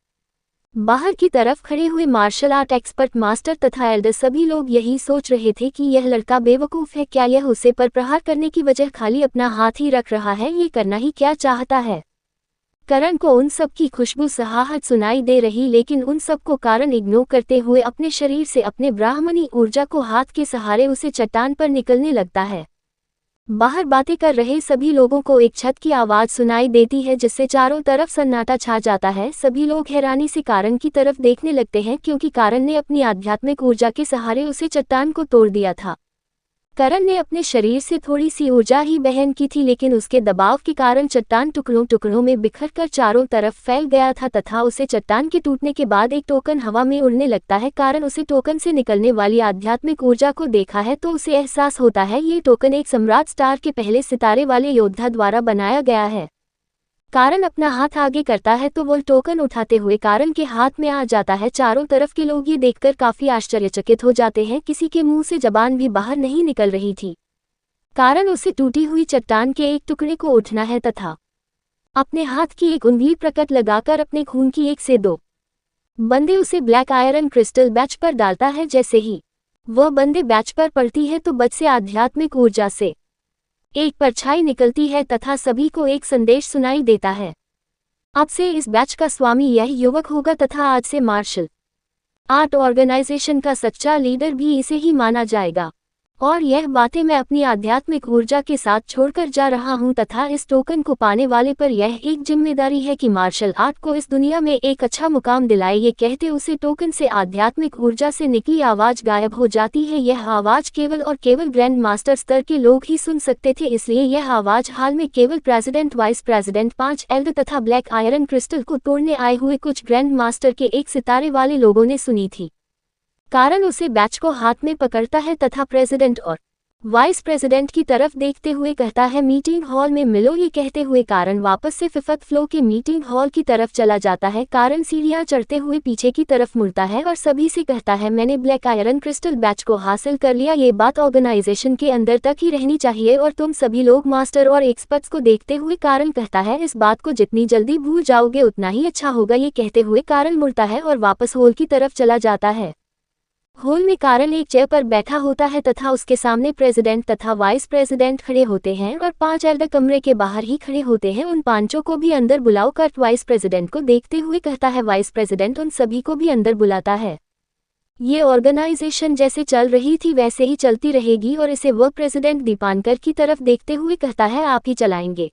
बाहर की तरफ खड़े हुए मार्शल आर्ट एक्सपर्ट मास्टर तथा एल्डर सभी लोग यही सोच रहे थे कि यह लड़का बेवकूफ़ है। क्या यह उसे पर प्रहार करने की वजह खाली अपना हाथ ही रख रहा है? ये करना ही क्या चाहता है? करण को उन सब की खुशबू सहाहत सुनाई दे रही, लेकिन उन सब को करण इग्नोर करते हुए अपने शरीर से अपने ब्राह्मणी ऊर्जा को हाथ के सहारे उसे चट्टान पर निकलने लगता है। बाहर बातें कर रहे सभी लोगों को एक छत की आवाज सुनाई देती है, जिससे चारों तरफ सन्नाटा छा जाता है। सभी लोग हैरानी से करण की तरफ देखने लगते हैं, क्योंकि करण ने अपनी आध्यात्मिक ऊर्जा के सहारे उसे चट्टान को तोड़ दिया था। करण ने अपने शरीर से थोड़ी सी ऊर्जा ही वहन की थी, लेकिन उसके दबाव के कारण चट्टान टुकड़ों टुकड़ों में बिखरकर चारों तरफ फैल गया था तथा उसे चट्टान के टूटने के बाद एक टोकन हवा में उड़ने लगता है। करण उसे टोकन से निकलने वाली आध्यात्मिक ऊर्जा को देखा है तो उसे एहसास होता है ये टोकन एक सम्राट स्टार के पहले सितारे वाले योद्धा द्वारा बनाया गया है। करण अपना हाथ आगे करता है तो वो टोकन उठाते हुए करण के हाथ में आ जाता है। चारों तरफ के लोग ये देखकर काफी आश्चर्यचकित हो जाते हैं, किसी के मुंह से जबान भी बाहर नहीं निकल रही थी। करण उसे टूटी हुई चट्टान के एक टुकड़े को उठना है तथा अपने हाथ की एक उंगली प्रकट लगाकर अपने खून की 1 से 2 बंदे उसे ब्लैक आयरन क्रिस्टल बैच पर डालता है। जैसे ही वह बंदे बैच पर पड़ती है तो बच से आध्यात्मिक ऊर्जा से एक परछाई निकलती है तथा सभी को एक संदेश सुनाई देता है। अब से इस बैच का स्वामी यह युवक होगा तथा आज से मार्शल आर्ट ऑर्गेनाइजेशन का सच्चा लीडर भी इसे ही माना जाएगा। और यह बातें मैं अपनी आध्यात्मिक ऊर्जा के साथ छोड़कर जा रहा हूं तथा इस टोकन को पाने वाले पर यह एक जिम्मेदारी है कि मार्शल आर्ट को इस दुनिया में एक अच्छा मुकाम दिलाए। ये कहते उसे टोकन से आध्यात्मिक ऊर्जा से निकली आवाज गायब हो जाती है। यह आवाज केवल और केवल ग्रैंड मास्टर स्तर के लोग ही सुन सकते थे, इसलिए यह आवाज हाल में केवल प्रेसिडेंट, वाइस प्रेसिडेंट, 5 एल्डर तथा ब्लैक आयरन क्रिस्टल को तोड़ने आए हुए कुछ ग्रैंड मास्टर के एक सितारे वाले लोगों ने सुनी थी। कारण उसे बैच को हाथ में पकड़ता है तथा प्रेसिडेंट और वाइस प्रेसिडेंट की तरफ देखते हुए कहता है, मीटिंग हॉल में मिलो। ये कहते हुए कारण वापस से फिफ्थ फ्लोर के मीटिंग हॉल की तरफ चला जाता है। कारण सीढ़ियां चढ़ते हुए पीछे की तरफ मुड़ता है और सभी से कहता है, मैंने ब्लैक आयरन क्रिस्टल बैच को हासिल कर लिया। ये बात ऑर्गेनाइजेशन के अंदर तक ही रहनी चाहिए और तुम सभी लोग मास्टर और एक्सपर्ट्स को देखते हुए कारण कहता है, इस बात को जितनी जल्दी भूल जाओगे उतना ही अच्छा होगा। ये कहते हुए कारण मुड़ता है और वापस हॉल की तरफ चला जाता है। हॉल में कारण एक चेयर पर बैठा होता है तथा उसके सामने प्रेसिडेंट तथा वाइस प्रेसिडेंट खड़े होते हैं और 5 एल्डर कमरे के बाहर ही खड़े होते हैं। उन पांचों को भी अंदर बुलाओ कर वाइस प्रेसिडेंट को देखते हुए कहता है। वाइस प्रेसिडेंट उन सभी को भी अंदर बुलाता है। ये ऑर्गेनाइजेशन जैसे चल रही थी वैसे ही चलती रहेगी और इसे वह प्रेसिडेंट दीपांकर की तरफ देखते हुए कहता है, आप ही चलाएंगे,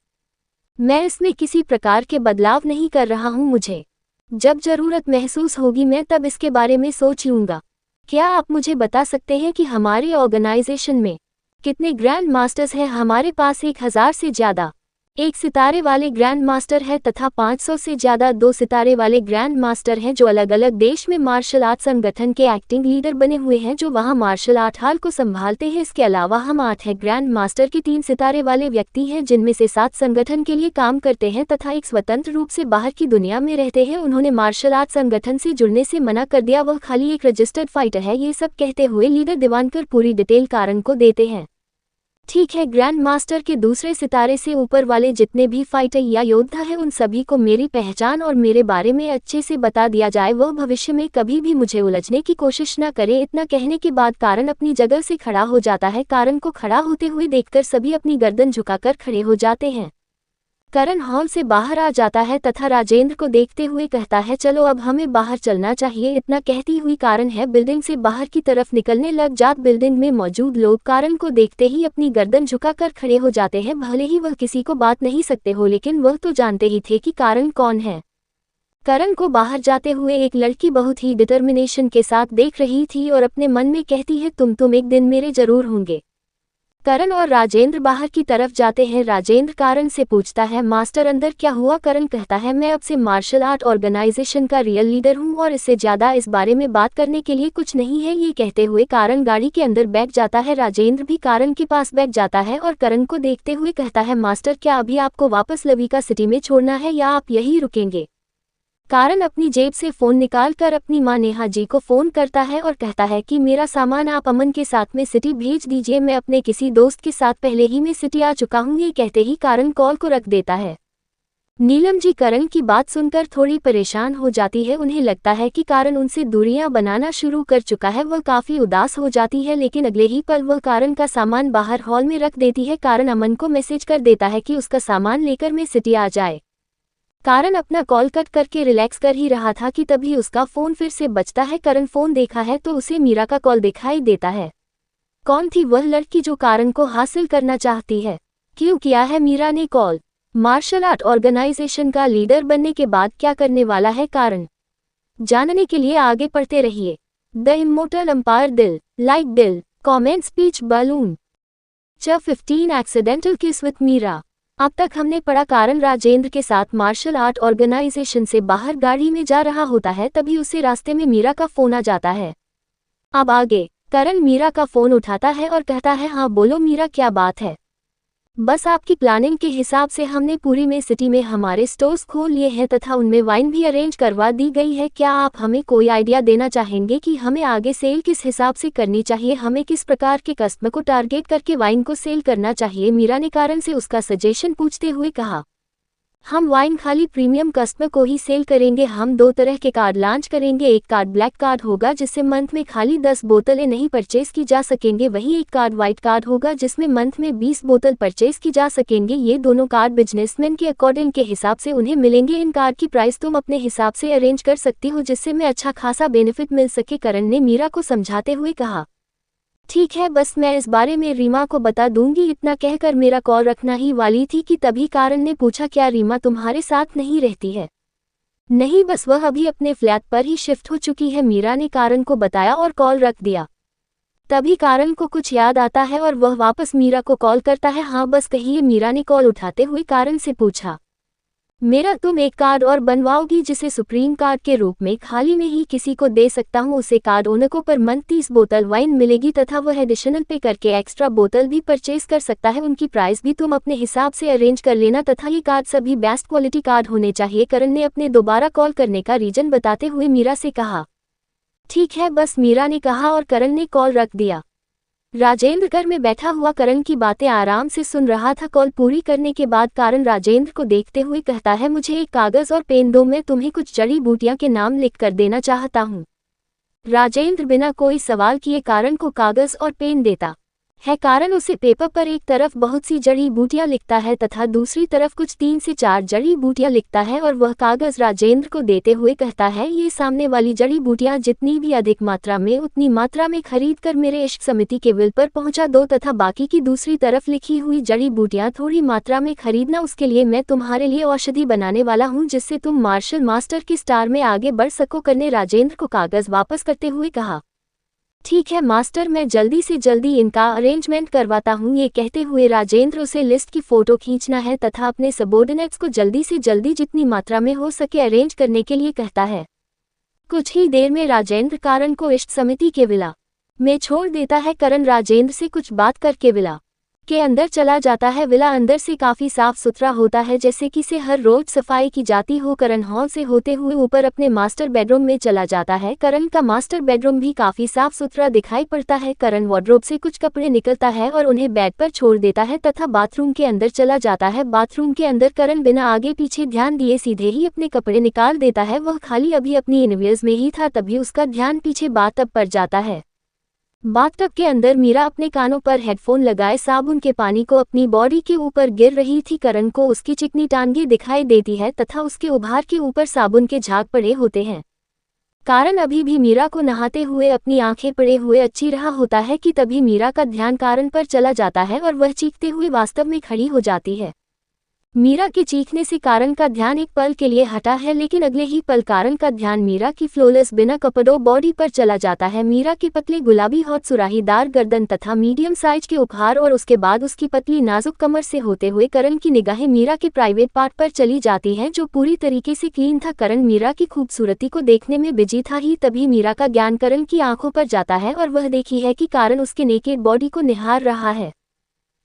मैं इसमें किसी प्रकार के बदलाव नहीं कर रहा हूँ। मुझे जब जरूरत महसूस होगी मैं तब इसके बारे में सोच लूंगा। क्या आप मुझे बता सकते हैं कि हमारे ऑर्गेनाइजेशन में कितने ग्रैंड मास्टर्स हैं? हमारे पास 1000 से ज़्यादा 1 सितारे वाले ग्रैंड मास्टर है तथा 500 से ज़्यादा 2 सितारे वाले ग्रैंड मास्टर हैं जो अलग अलग देश में मार्शल आर्ट संगठन के एक्टिंग लीडर बने हुए हैं जो वहां मार्शल आर्ट हाल को संभालते हैं। इसके अलावा हम 8 है ग्रैंड मास्टर के 3 सितारे वाले व्यक्ति हैं जिनमें से 7 संगठन के लिए काम करते हैं तथा एक स्वतंत्र रूप से बाहर की दुनिया में रहते हैं। उन्होंने मार्शल आर्ट संगठन से जुड़ने से मना कर दिया, वह खाली एक रजिस्टर्ड फाइटर है। ये सब कहते हुए लीडर दिवानकर पूरी डिटेल कारण को देते हैं। ठीक है, ग्रैंड मास्टर के दूसरे सितारे से ऊपर वाले जितने भी फाइटर या योद्धा हैं उन सभी को मेरी पहचान और मेरे बारे में अच्छे से बता दिया जाए, वह भविष्य में कभी भी मुझे उलझने की कोशिश न करे। इतना कहने के बाद कारण अपनी जगह से खड़ा हो जाता है। कारण को खड़ा होते हुए देखकर सभी अपनी गर्दन झुकाकर खड़े हो जाते हैं। करण हॉल से बाहर आ जाता है तथा राजेंद्र को देखते हुए कहता है, चलो अब हमें बाहर चलना चाहिए। इतना कहती हुई कारण है बिल्डिंग से बाहर की तरफ निकलने लग जात। बिल्डिंग में मौजूद लोग कारण को देखते ही अपनी गर्दन झुकाकर खड़े हो जाते हैं। भले ही वह किसी को बात नहीं सकते हो लेकिन वह तो जानते ही थे कि कारण कौन है। करण को बाहर जाते हुए एक लड़की बहुत ही डिटर्मिनेशन के साथ देख रही थी और अपने मन में कहती है, तुम एक दिन मेरे जरूर होंगे। करण और राजेंद्र बाहर की तरफ जाते हैं। राजेंद्र कारण से पूछता है, मास्टर अंदर क्या हुआ? करण कहता है, मैं अब से मार्शल आर्ट ऑर्गेनाइजेशन का रियल लीडर हूं और इससे ज्यादा इस बारे में बात करने के लिए कुछ नहीं है। ये कहते हुए कारण गाड़ी के अंदर बैठ जाता है। राजेंद्र भी कारण के पास बैठ जाता है और करण को देखते हुए कहता है, मास्टर क्या अभी आपको वापस लविका सिटी में छोड़ना है या आप यहीं रुकेंगे? कारण अपनी जेब से फोन निकालकर अपनी मां नेहा जी को फोन करता है और कहता है कि मेरा सामान आप अमन के साथ में सिटी भेज दीजिए, मैं अपने किसी दोस्त के साथ पहले ही मैं सिटी आ चुका हूं। ये कहते ही कारण कॉल को रख देता है। नीलम जी करण की बात सुनकर थोड़ी परेशान हो जाती है। उन्हें लगता है कि कारण उनसे दूरियां बनाना शुरू कर चुका है। वह काफी उदास हो जाती है लेकिन अगले ही पल वह कारण का सामान बाहर हॉल में रख देती है। कारण अमन को मैसेज कर देता है कि उसका सामान लेकर मैं सिटी आ जाए। कारण अपना कॉल कट करके रिलैक्स कर ही रहा था कि तभी उसका फोन फिर से बजता है। कारण फोन देखा है तो उसे मीरा का कॉल दिखाई देता है। कौन थी वह लड़की जो कारण को हासिल करना चाहती है? क्यों किया है मीरा ने कॉल? मार्शल आर्ट ऑर्गेनाइजेशन का लीडर बनने के बाद क्या करने वाला है कारण? जानने के लिए आगे पढ़ते रहिए। द इमोर्टल एम्पायर दिल कॉमेंट स्पीच बलून 15 एक्सीडेंटल किस विद मीरा। अब तक हमने पढ़ा कारण राजेंद्र के साथ मार्शल आर्ट ऑर्गेनाइजेशन से बाहर गाड़ी में जा रहा होता है, तभी उसे रास्ते में मीरा का फोन आ जाता है। अब आगे करण मीरा का फोन उठाता है और कहता है, हाँ बोलो मीरा क्या बात है? बस आपकी प्लानिंग के हिसाब से हमने पूरी में सिटी में हमारे स्टोर्स खोल लिए हैं तथा उनमें वाइन भी अरेंज करवा दी गई है। क्या आप हमें कोई आइडिया देना चाहेंगे कि हमें आगे सेल किस हिसाब से करनी चाहिए? हमें किस प्रकार के कस्टमर को टारगेट करके वाइन को सेल करना चाहिए? मीरा ने कारण से उसका सजेशन पूछते हुए कहा, हम वाइन खाली प्रीमियम कस्टमर को ही सेल करेंगे। हम 2 तरह के कार्ड लॉन्च करेंगे। एक कार्ड ब्लैक कार्ड होगा जिससे मंथ में खाली 10 बोतलें नहीं परचेज की जा सकेंगे। वहीं एक कार्ड व्हाइट कार्ड होगा जिसमें मंथ में 20 बोतल परचेज की जा सकेंगे। ये दोनों कार्ड बिजनेसमैन के अकॉर्डिंग के हिसाब से उन्हें मिलेंगे। इन कार्ड की प्राइस तुम अपने हिसाब से अरेंज कर सकती हो जिससे मैं अच्छा खासा बेनिफिट मिल सके, करण ने मीरा को समझाते हुए कहा। ठीक है, बस मैं इस बारे में रीमा को बता दूंगी। इतना कहकर मेरा कॉल रखना ही वाली थी कि तभी करण ने पूछा, क्या रीमा तुम्हारे साथ नहीं रहती है? नहीं, बस वह अभी अपने फ्लैट पर ही शिफ्ट हो चुकी है, मीरा ने करण को बताया और कॉल रख दिया। तभी करण को कुछ याद आता है और वह वापस मीरा को कॉल करता है। हाँ बस कहिए, मीरा ने कॉल उठाते हुए करण से पूछा। मेरा तुम एक कार्ड और बनवाओगी जिसे सुप्रीम कार्ड के रूप में खाली में ही किसी को दे सकता हूँ। उसे कार्ड ओनर को पर मंथ 30 बोतल वाइन मिलेगी तथा वह एडिशनल पे करके एक्स्ट्रा बोतल भी परचेज कर सकता है। उनकी प्राइस भी तुम अपने हिसाब से अरेंज कर लेना तथा ये कार्ड सभी बेस्ट क्वालिटी कार्ड होने चाहिए। करण ने अपने दोबारा कॉल करने का रीजन बताते हुए मीरा से कहा। ठीक है बस, मीरा ने कहा और करण ने कॉल रख दिया। राजेंद्र घर में बैठा हुआ करण की बातें आराम से सुन रहा था। कॉल पूरी करने के बाद करण राजेंद्र को देखते हुए कहता है, मुझे एक कागज और पेन दो, मैं तुम्हें कुछ जड़ी बूटियां के नाम लिख कर देना चाहता हूँ। राजेंद्र बिना कोई सवाल किए करण को कागज और पेन देता है। करण उसे पेपर पर एक तरफ बहुत सी जड़ी बूटियां लिखता है तथा दूसरी तरफ कुछ 3 से 4 जड़ी बूटियां लिखता है और वह कागज राजेंद्र को देते हुए कहता है, ये सामने वाली जड़ी बूटियां जितनी भी अधिक मात्रा में उतनी मात्रा में खरीद कर मेरे इश्क समिति के विल पर पहुंचा दो तथा बाकी की दूसरी तरफ लिखी हुई जड़ी बूटियां थोड़ी मात्रा में खरीदना। उसके लिए मैं तुम्हारे लिए औषधि बनाने वाला हूँ जिससे तुम मार्शल मास्टर की स्टार में आगे बढ़ सको। करने राजेंद्र को कागज वापस करते हुए कहा। ठीक है मास्टर, मैं जल्दी से जल्दी इनका अरेंजमेंट करवाता हूँ। ये कहते हुए राजेंद्र उसे लिस्ट की फोटो खींचना है तथा अपने सबॉर्डिनेट्स को जल्दी से जल्दी जितनी मात्रा में हो सके अरेंज करने के लिए कहता है। कुछ ही देर में राजेंद्र करण को इष्ट समिति के विला में छोड़ देता है। करण राजेंद्र से कुछ बात करके विला के अंदर चला जाता है। विला अंदर से काफी साफ सुथरा होता है जैसे कि से हर रोज सफाई की जाती हो। करण हॉल से होते हुए ऊपर अपने मास्टर बेडरूम में चला जाता है। करण का मास्टर बेडरूम भी काफी साफ सुथरा दिखाई पड़ता है। करण वार्डरोब से कुछ कपड़े निकलता है और उन्हें बेड पर छोड़ देता है तथा बाथरूम के अंदर चला जाता है। बाथरूम के अंदर करण बिना आगे पीछे ध्यान दिए सीधे ही अपने कपड़े निकाल देता है। वह खाली अभी अपनी इनवेयर्स में ही था तभी उसका ध्यान पीछे बाथटब पर जाता है। बाथटब के अंदर मीरा अपने कानों पर हेडफोन लगाए साबुन के पानी को अपनी बॉडी के ऊपर गिर रही थी। करण को उसकी चिकनी टांगे दिखाई देती है तथा उसके उभार के ऊपर साबुन के झाग पड़े होते हैं। करण अभी भी मीरा को नहाते हुए अपनी आंखें पड़े हुए अच्छी रहा होता है कि तभी मीरा का ध्यान करण पर चला जाता है और वह चीखते हुए वास्तव में खड़ी हो जाती है। मीरा के चीखने से करण का ध्यान एक पल के लिए हटा है लेकिन अगले ही पल करण का ध्यान मीरा की फ्लोलेस बिना कपड़ों बॉडी पर चला जाता है। मीरा के पतले गुलाबी होठ, सुराहीदार गर्दन तथा मीडियम साइज के उपहार और उसके बाद उसकी पतली नाजुक कमर से होते हुए करण की निगाहें मीरा के प्राइवेट पार्ट पर चली जाती हैं जो पूरी तरीके से क्लीन था। करण मीरा की खूबसूरती को देखने में बिजी था ही तभी मीरा का ज्ञान करण की आंखों पर जाता है और वह देखी है कि करण उसके नेकेड बॉडी को निहार रहा है।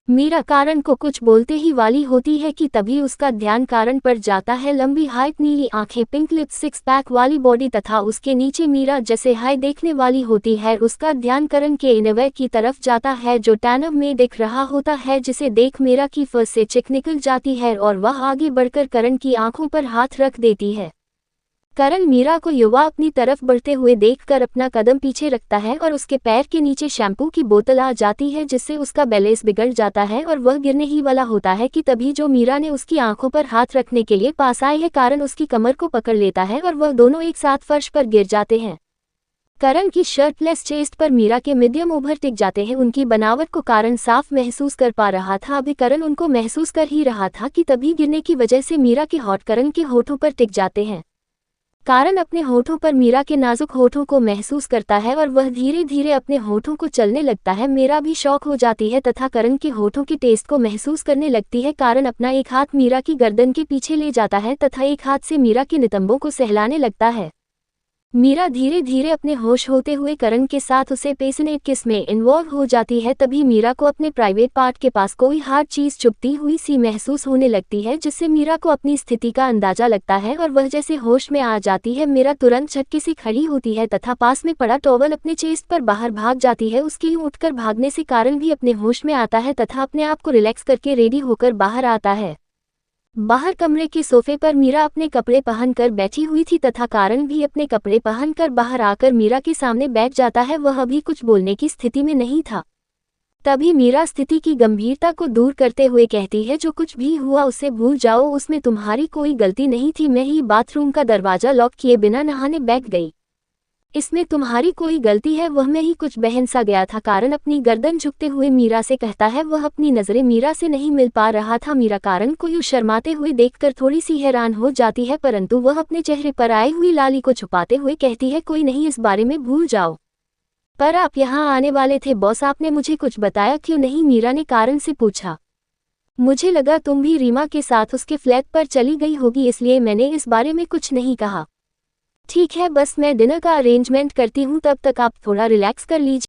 मीरा करण को कुछ बोलते ही वाली होती है कि तभी उसका ध्यान करण पर जाता है। लंबी हाइट, नीली आंखें, पिंक लिप्स, सिक्स पैक वाली बॉडी तथा उसके नीचे मीरा जैसे हाई देखने वाली होती है। उसका ध्यान करण के इनवे की तरफ जाता है जो टैनव में दिख रहा होता है जिसे देख मीरा की फर्स से चिक निकल जाती है और वह आगे बढ़कर करण की आंखों पर हाथ रख देती है। करण मीरा को युवा अपनी तरफ बढ़ते हुए देखकर अपना कदम पीछे रखता है और उसके पैर के नीचे शैम्पू की बोतल आ जाती है जिससे उसका बैलेंस बिगड़ जाता है और वह गिरने ही वाला होता है कि तभी जो मीरा ने उसकी आंखों पर हाथ रखने के लिए पास आए है करण उसकी कमर को पकड़ लेता है और वह दोनों एक साथ फर्श पर गिर जाते हैं। करण की शर्टलेस चेस्ट पर मीरा के मीडियम ओवर टिक जाते हैं। उनकी बनावट को करण साफ महसूस कर पा रहा था। अभी करण उनको महसूस कर ही रहा था कि तभी गिरने की वजह से मीरा के होंठ करण के होठों पर टिक जाते हैं। करण अपने होठों पर मीरा के नाजुक होठों को महसूस करता है और वह धीरे धीरे अपने होठों को चलने लगता है। मीरा भी शौक हो जाती है तथा करण के होठों के टेस्ट को महसूस करने लगती है। करण अपना एक हाथ मीरा की गर्दन के पीछे ले जाता है तथा एक हाथ से मीरा के नितंबों को सहलाने लगता है। मीरा धीरे धीरे अपने होश होते हुए करण के साथ उसे पैशनेट किस में इन्वॉल्व हो जाती है। तभी मीरा को अपने प्राइवेट पार्ट के पास कोई हार्ड चीज चुभती हुई सी महसूस होने लगती है जिससे मीरा को अपनी स्थिति का अंदाजा लगता है और वह जैसे होश में आ जाती है। मीरा तुरंत झटके से खड़ी होती है तथा पास में पड़ा टॉवल अपने चेस्ट पर बाहर भाग जाती है। उसके यूं उठकर भागने से करण भी अपने होश में आता है तथा अपने आप को रिलैक्स करके रेडी होकर बाहर आता है। बाहर कमरे के सोफे पर मीरा अपने कपड़े पहनकर बैठी हुई थी तथा करण भी अपने कपड़े पहनकर बाहर आकर मीरा के सामने बैठ जाता है। वह अभी कुछ बोलने की स्थिति में नहीं था। तभी मीरा स्थिति की गंभीरता को दूर करते हुए कहती है, जो कुछ भी हुआ उसे भूल जाओ, उसमें तुम्हारी कोई गलती नहीं थी। मैं ही बाथरूम का दरवाजा लॉक किए बिना नहाने बैठ गई। इसमें तुम्हारी कोई गलती है, वह मैं ही कुछ बहन सा गया था। कारण अपनी गर्दन झुकते हुए मीरा से कहता है। वह अपनी नज़रें मीरा से नहीं मिल पा रहा था। मीरा कारण को यूं शर्माते हुए देखकर थोड़ी सी हैरान हो जाती है, परंतु वह अपने चेहरे पर आई हुई लाली को छुपाते हुए कहती है, कोई नहीं, इस बारे में भूल जाओ। पर आप यहाँ आने वाले थे बॉस, आपने मुझे कुछ बताया क्यों नहीं? मीरा ने कारण से पूछा। मुझे लगा तुम भी रीमा के साथ उसके फ्लैट पर चली गई होगी, इसलिए मैंने इस बारे में कुछ नहीं कहा। ठीक है, बस मैं डिनर का अरेंजमेंट करती हूँ, तब तक आप थोड़ा रिलैक्स कर लीजिए।